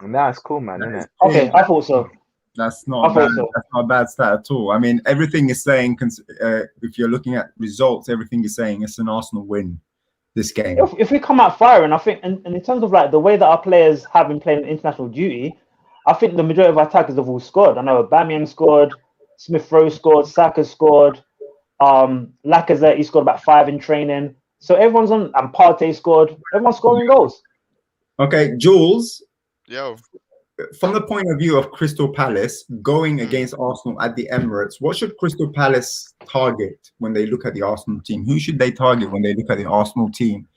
Nah, it's cool, man, isn't it? Okay, I thought so. That's not a bad stat at all. I mean, everything is saying, if you're looking at results, everything is saying it's an Arsenal win this game. If we come out firing, I think, and in terms of like the way that our players have been playing international duty, I think the majority of our attackers have all scored. I know Aubameyang scored, Smith Rowe scored, Saka scored, Lacazette, he scored about 5 in training. So everyone's on, and Partey scored. Everyone's scoring goals. Okay, Jules. Yo. From the point of view of Crystal Palace going against Arsenal at the Emirates, what should Crystal Palace target when they look at the Arsenal team? Who should they target when they look at the Arsenal team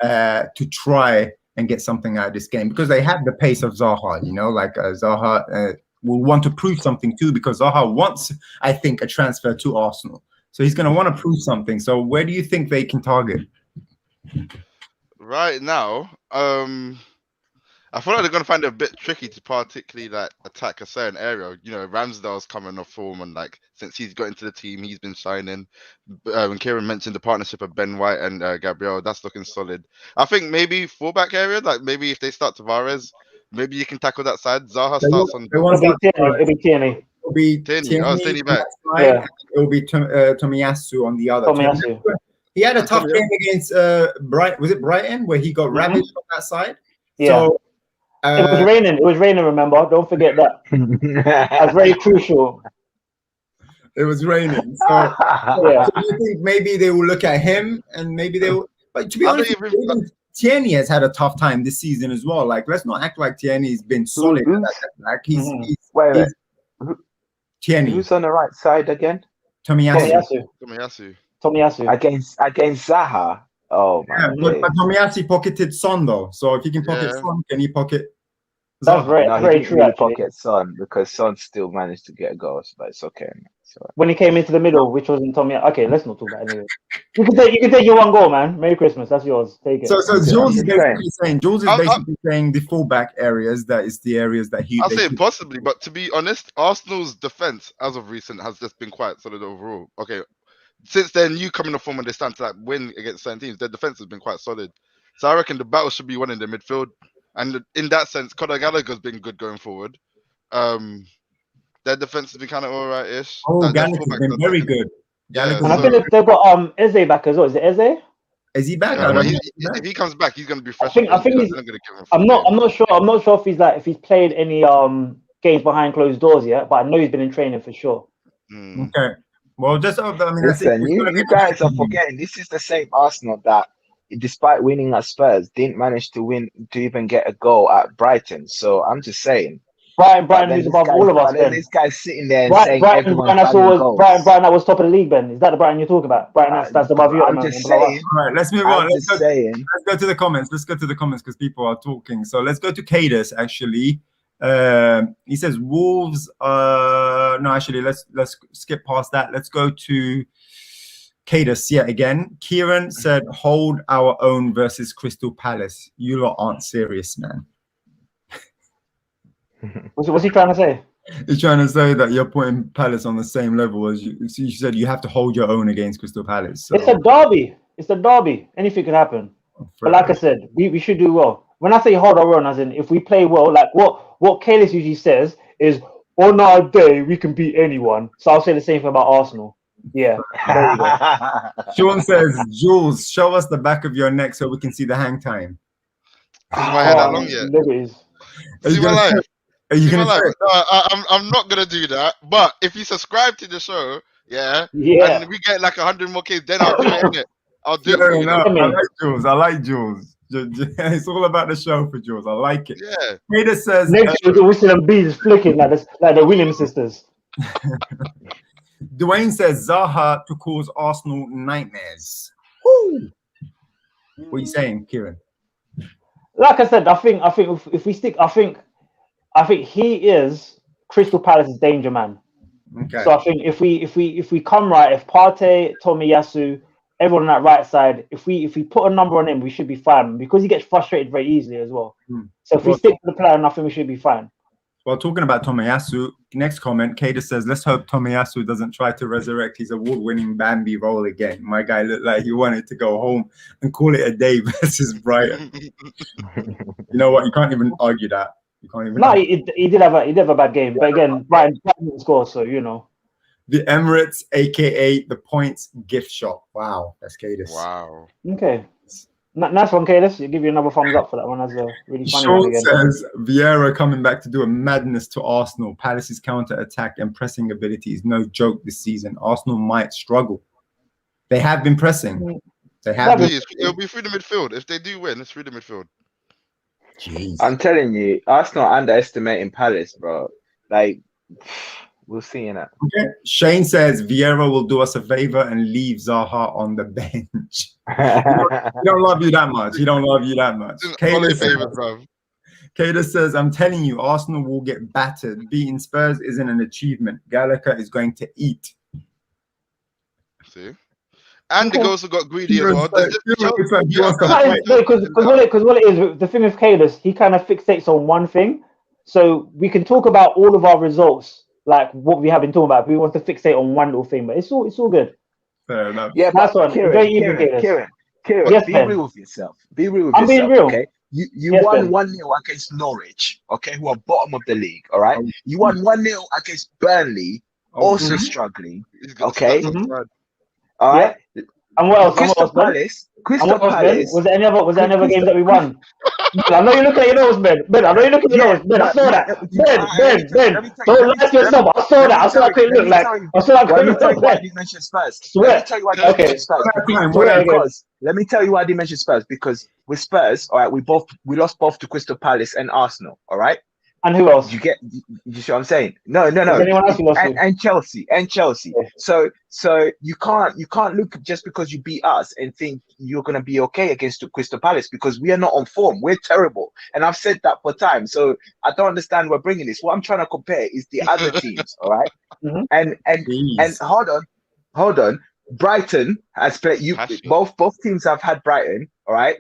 to try and get something out of this game? Because they have the pace of Zaha, Zaha will want to prove something too, because Zaha wants, I think, a transfer to Arsenal. So he's going to want to prove something. So where do you think they can target? Right now, I feel like they're going to find it a bit tricky to particularly like attack a certain area. Ramsdale's coming off form, and like since he's got into the team, he's been shining. When Kieron mentioned the partnership of Ben White and Gabriel, that's looking solid. I think maybe fullback area, like maybe if they start Tavares, maybe you can tackle that side. Zaha starts on. It'll be Tierney. It'll be Tierney. Oh, Tierney back. Yeah. It'll be Tomiyasu on the other. Tomiyasu. He had a tough game against Brighton. Was it Brighton where he got ravaged on that side? Yeah. So, it was raining. It was raining. Remember? Don't forget that. That's very crucial. It was raining. So, so you think maybe they will look at him and maybe they will. But to be honest, Tierney has had a tough time this season as well. Like, let's not act like Tierney's been solid. Like he's Tierney. Who's on the right side again? Tomiyasu. Against Zaha. Oh man. Yeah, but Tomiyasu pocketed Son though. So if he can pocket Son, can he pocket? That's very true. Really pocket Son because Son still managed to get goals, but it's okay. When he came into the middle, which wasn't Tomiyasu. Okay, let's not talk about it anyway. You can take your one goal, man. Merry Christmas. That's yours. Take it. So Jules is saying. basically saying the fullback areas. That is the areas that I'll say possibly, but to be honest, Arsenal's defense as of recent has just been quite solid overall. Okay, since their new coming of form when they stand to like win against certain teams, their defense has been quite solid. So I reckon the battle should be won in the midfield, and in that sense, Conor Gallagher's been good going forward. Their defense has been kind of alright-ish. Oh, Gallagher's been very good. Yeah, And I think they've got Eze back as well. Is it Eze? Is he back? Yeah, if he comes back, he's gonna be fresh. I think he's. I'm not sure. I'm not sure if he's played any games behind closed doors yet, but I know he's been in training for sure. Okay. Well, listen, you guys are forgetting this is the same Arsenal that, despite winning at Spurs, didn't manage to even get a goal at Brighton. So I'm just saying. Brighton is above all of us. This guy's sitting there and saying Brighton that was top of the league, Ben. Is that the Brighton you're talking about? Brighton that's above you. I'm just saying. All right, let's move on. Let's go to the comments. Let's go to the comments because people are talking. So let's go to Kadus. Actually, he says Wolves. No, actually, let's skip past that. Let's go to Kadus. Yeah, again. Kieron said, "Hold our own versus Crystal Palace. You lot aren't serious, man." What's he trying to say? He's trying to say that you're putting Palace on the same level as you. You said you have to hold your own against Crystal Palace. So. It's a derby. It's a derby. Anything could happen. But like I said, we should do well. When I say hold our own, as in if we play well, like what Kadus usually says is, on our day we can beat anyone. So I'll say the same thing about Arsenal. Yeah. Sean says, Jules, show us the back of your neck so we can see the hang time. Is my hair that long yet? See my life. I'm not gonna do that. But if you subscribe to the show, and we get like 100 more kids, then I'll do it. Innit? I'll do it. I like Jules. It's all about the show for Jules. I like it. Yeah. Peter says, next year we see them bees flicking like the Williams sisters. Dwayne says Zaha to cause Arsenal nightmares. Woo! What are you saying, Kieron? Like I said, I think if we stick, I think he is Crystal Palace's danger man. Okay. So I think if we come right, if Partey, Tomiyasu, everyone on that right side, if we put a number on him, we should be fine because he gets frustrated very easily as well. So if we stick to the plan, I think we should be fine. Well, talking about Tomiyasu, next comment, Kadus says, let's hope Tomiyasu doesn't try to resurrect his award-winning Bambi role again. My guy looked like he wanted to go home and call it a day versus Brighton. You know what? You can't even argue that. You can't even. No, he did have a bad game, but again, Brighton didn't score, so you know. The Emirates, aka the points gift shop. Wow, that's Kadus. Wow. Okay. Nice one, Kadus. You give you another thumbs up for that one. That's a really funny one again. Says Vieira coming back to do a madness to Arsenal. Palace's counter-attack and pressing ability is no joke this season. Arsenal might struggle. They have been pressing. They have. It'll be through the midfield. If they do win, it's through the midfield. Jeez. I'm telling you, Arsenal underestimating Palace, bro. Like, we'll see in it. Okay. Shane says Vieira will do us a favor and leave Zaha on the bench. He don't love you that much. He don't love you that much. Kadus says, I'm telling you, Arsenal will get battered. Beating Spurs isn't an achievement. Gallagher is going to eat. See? And the goals got greedy as well. Because what it is, the thing with Kadus, he kind of fixates on one thing. So we can talk about all of our results, like what we have been talking about. We want to fixate on one little thing, but it's all good. Fair enough. Yeah, that's but Kieron, yes, be real with yourself. Be real with I'm yourself. Being real. Okay, you won 1-0 against Norwich, okay, who are bottom of the league. All right, you won 1-0 against Burnley, also struggling. Okay, all right. Yeah. And what else? Crystal Palace. Was there any other game that we won? I know you look at your nose, Ben. I know you look at your nose, Ben. I saw that. Ben. Don't lie to yourself. I saw that. I saw that quick look like. I saw that quick look like. Why I didn't mention Spurs. Let me tell you why I didn't mention Spurs. Let me tell you why I didn't mention Spurs. Because with Spurs, all right, we lost both to Crystal Palace and Arsenal. All right. And who else? You see what I'm saying? No. Anyone else you lost and Chelsea. Yeah. So you can't look just because you beat us and think you're gonna be okay against Crystal Palace because we are not on form. We're terrible, and I've said that for time. So I don't understand we're bringing this. What I'm trying to compare is the other teams. All right, and hold on. Brighton has played you. Passion. Both teams have had Brighton, all right.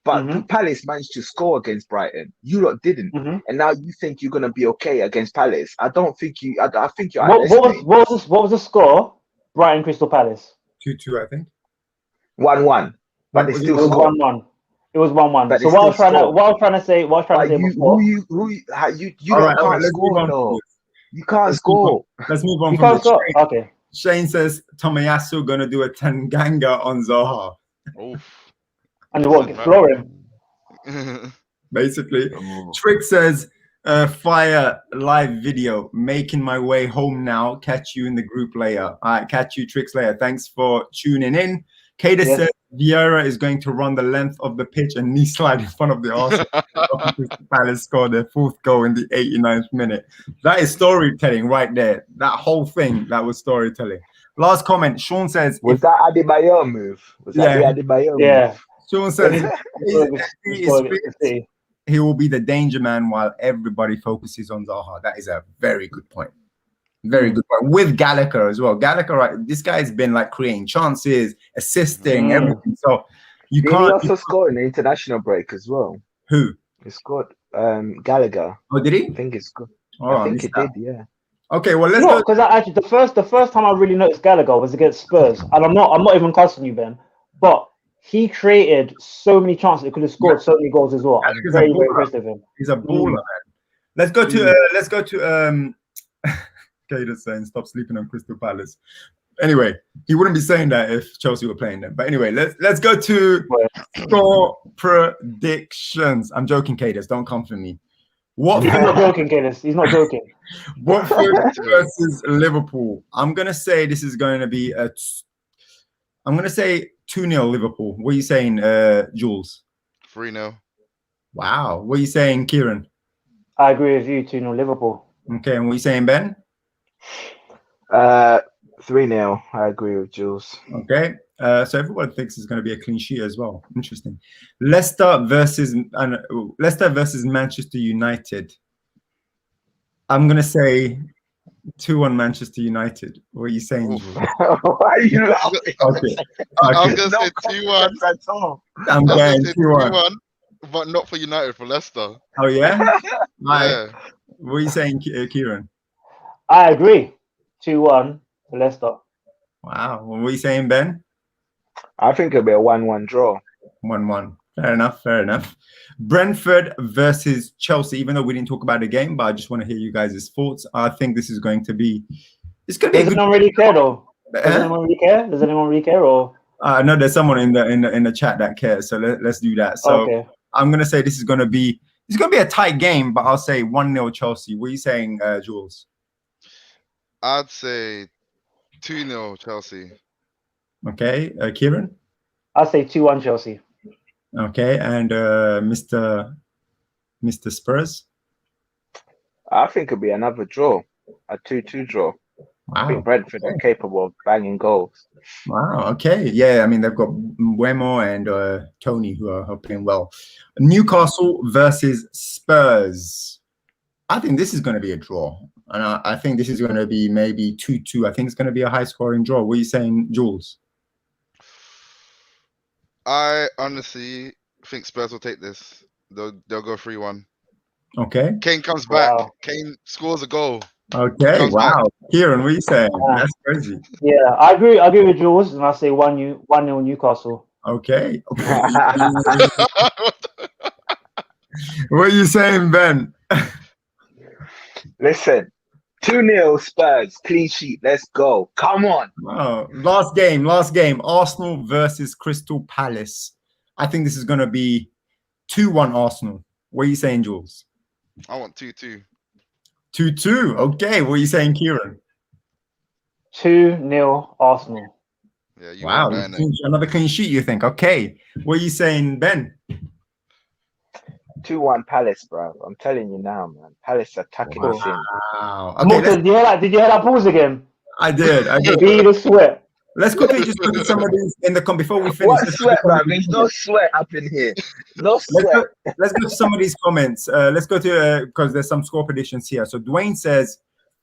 But Mhm. Palace managed to score against Brighton. You lot didn't, and now you think you're gonna be okay against Palace. I don't think you. I think you're underestimating. What was the score? Brighton Crystal Palace. 2-2, I think. 1-1, but they Was it still It was scored. 1-1. It was 1-1. But So they what I was still trying to scored. say before. You All right, can't let's move score on. though. You can't Let's move on. score. Let's move on You from can't this. score. Okay. Shane says Tomiyasu gonna do a Tanganga on Zaha. Oof. And what? Floor him. Basically. Oh. Trick says, fire live video, making my way home now. Catch you in the group later. All right, catch you, Tricks, later. Thanks for tuning in. Kadus Yes. says Vieira is going to run the length of the pitch and knee slide in front of the Arsenal. Palace scored their 4th goal in the 89th minute. That is storytelling right there. That whole thing, that was storytelling. Last comment, Sean says, Was that Adebayor move? Was that the Adebayor Yeah. move? Sean says It's he will be the danger man while everybody focuses on Zaha. That is a very good point. Very good point. With Gallagher as well. Gallagher, right? This guy's been like creating chances, assisting, everything. So you Did can't. he also score in the international break as well? Who? He scored Gallagher. Oh, did he? I think it's good. Oh, I think he did, yeah. Okay, well let's No, go. because actually the first time I really noticed Gallagher was against Spurs, and I'm not even cussing you, Ben, but he created so many chances. He could have scored so many goals as well. I'm Gallagher's very, a very baller. impressed with him. He's a baller, man. Let's go to Kadus saying stop sleeping on Crystal Palace. Anyway, he wouldn't be saying that if Chelsea were playing them. But anyway, let's go to score predictions. I'm joking, Kadus. Don't come for me. He's not joking, Kadus. He's not joking. Watford versus Liverpool. I'm gonna say this is going to be I'm gonna say 2-0 Liverpool. What are you saying, Jules? 3-0. Wow. What are you saying, Kieran? I agree with you, 2-0 Liverpool. Okay, and what are you saying, Ben? 3-0. I agree with Jules. Okay. So everyone thinks it's going to be a clean sheet as well. Interesting. Leicester versus Manchester United. I'm going to say 2-1 Manchester United. What are you saying, Jules? Why are you laughing? Okay. I'm going to say 2-1. At all. I'm going 2-1. But not for United, for Leicester. Oh, yeah? Yeah. What are you saying, Kieran? I agree. 2-1 for Leicester. Wow. What are you saying, Ben? I think it'll be a 1-1 draw. 1-1. Fair enough. Fair enough. Brentford versus Chelsea. Even though we didn't talk about the game, but I just want to hear you guys' thoughts. I think this is going to be. It's going to be. Does anyone really care though? Does anyone really care? Does anyone really care or? No, there's someone in the chat that cares. So let's do that. So okay. I'm going to say this is going to be. It's going to be a tight game, but I'll say 1-0 Chelsea. What are you saying, Jules? I'd say 2-0 Chelsea. Okay, Kieran? I'd say 2-1 Chelsea. Okay, and Mr. Spurs? I think it'll be another draw, a 2-2 draw. Wow. I think Brentford are capable of banging goals. Wow, okay. Yeah, I mean, they've got Wemo and Tony who are playing well. Newcastle versus Spurs. I think this is going to be a draw. And I think this is going to be maybe 2-2. I think it's going to be a high-scoring draw. What are you saying, Jules? I honestly think Spurs will take this. They'll go 3-1. Okay. Kane comes back. Wow. Kane scores a goal. Okay, wow. Kieran, what are you saying? Yeah. That's crazy. Yeah, I agree with Jules, and I say 1-0 Newcastle. Okay. What are you saying, Ben? Listen, 2-0 Spurs, clean sheet. Let's go. Come on. Oh, last game. Arsenal versus Crystal Palace. I think this is going to be 2-1 Arsenal. What are you saying, Jules? I want 2-2. 2-2. Okay. What are you saying, Kieran? 2-0 Arsenal. Yeah, you Wow. won't burn it. Another clean sheet, you think? Okay. What are you saying, Ben? 2-1 Palace, bro. I'm telling you now, man. Palace are tucking us in. Wow. Okay, Okay, did you hear that pause again? I did. Be the sweat. Let's quickly just look at some of these in the before we finish. What sweat, man? There's no sweat up in here. No sweat. Let's go to some of these comments. Let's go to because there's some score predictions here. So Dwayne says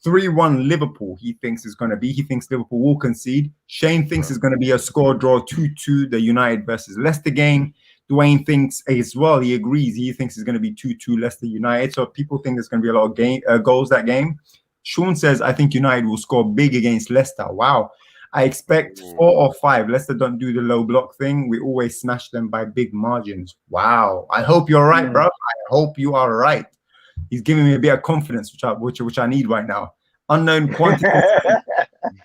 3-1 Liverpool, he thinks is going to be. He thinks Liverpool will concede. Shane thinks it's going to be a score draw 2-2, the United versus Leicester game. Dwayne thinks as well, he agrees. He thinks it's going to be 2-2 Leicester United. So people think there's going to be a lot of goals that game. Sean says, I think United will score big against Leicester. Wow. I expect 4 or 5. Leicester don't do the low block thing. We always smash them by big margins. Wow. I hope you're right, bro. I hope you are right. He's giving me a bit of confidence, which I need right now. Unknown quantity.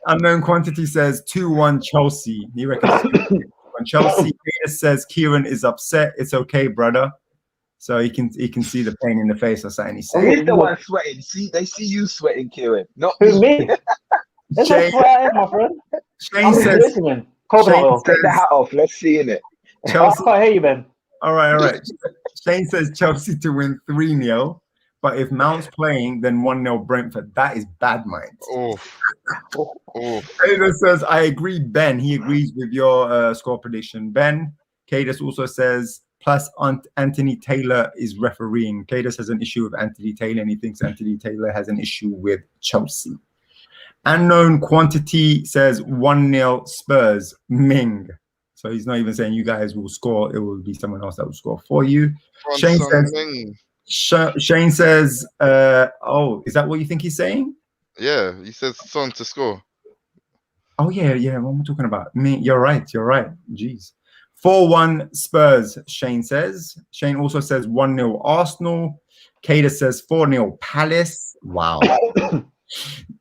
Unknown quantity says 2-1 Chelsea. He reckons 2-1 Chelsea. Says Kieron is upset. It's okay, brother. So he can see the pain in the face or something he's saying. He's the one sweating. See, they see you sweating, Kieron. Not Who, me? That's what I am, my friend. Shane says, listening. Take the hat off. Let's see in it. Chelsea. I can't hear you, Ben. All right. Shane says Chelsea to win 3-0. But if Mount's playing, then 1-0 Brentford. That is bad minds. Kadus says, I agree, Ben. He agrees with your score prediction. Ben, Kadus also says, plus Anthony Taylor is refereeing. Kadus has an issue with Anthony Taylor, and he thinks Anthony Taylor has an issue with Chelsea. Unknown quantity says 1-0 Spurs. Ming. So he's not even saying you guys will score. It will be someone else that will score for you. Shane says, oh, is that what you think he's saying? Yeah, he says Son to score. Oh, yeah. What am I talking about? Me, you're right. Jeez. 4-1 Spurs, Shane says. Shane also says 1-0 Arsenal. Kadus says 4-0 Palace. Wow.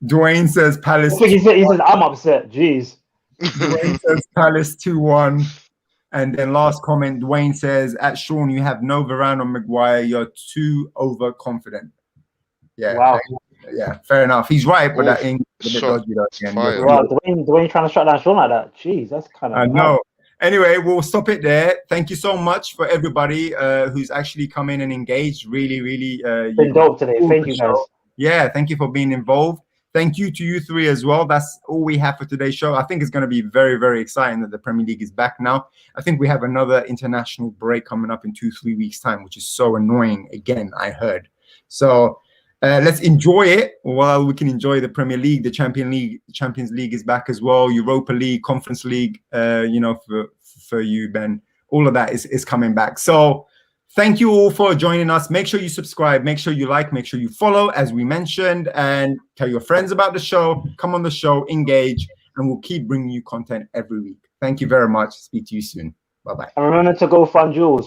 Dwayne says Palace. He says, I'm upset. Jeez. Dwayne says Palace 2-1. And then last comment, Dwayne says, at Sean, you have no Varane or Maguire. You're too overconfident. Yeah. Wow. Yeah, fair enough. He's right, but that ain't a bit dodgy. Wow, Dwayne trying to shut down Sean like that. Jeez, that's kind of I know. Anyway, we'll stop it there. Thank you so much for everybody who's actually come in and engaged. Really, been dope today. Thank you, guys. Yeah, thank you for being involved. Thank you to you three as well. That's all we have for today's show. I think it's going to be very, very exciting that the Premier League is back now. I think we have another international break coming up in 2-3 weeks' time, which is so annoying. Again, I heard. So let's enjoy it while we can enjoy the Premier League. The Champions League is back as well. Europa League, Conference League, for you, Ben. All of that is coming back. So thank you all for joining us. Make sure you subscribe. Make sure you like. Make sure you follow, as we mentioned, and tell your friends about the show. Come on the show, engage, and we'll keep bringing you content every week. Thank you very much. Speak to you soon. Bye-bye. And remember to go fund Jules.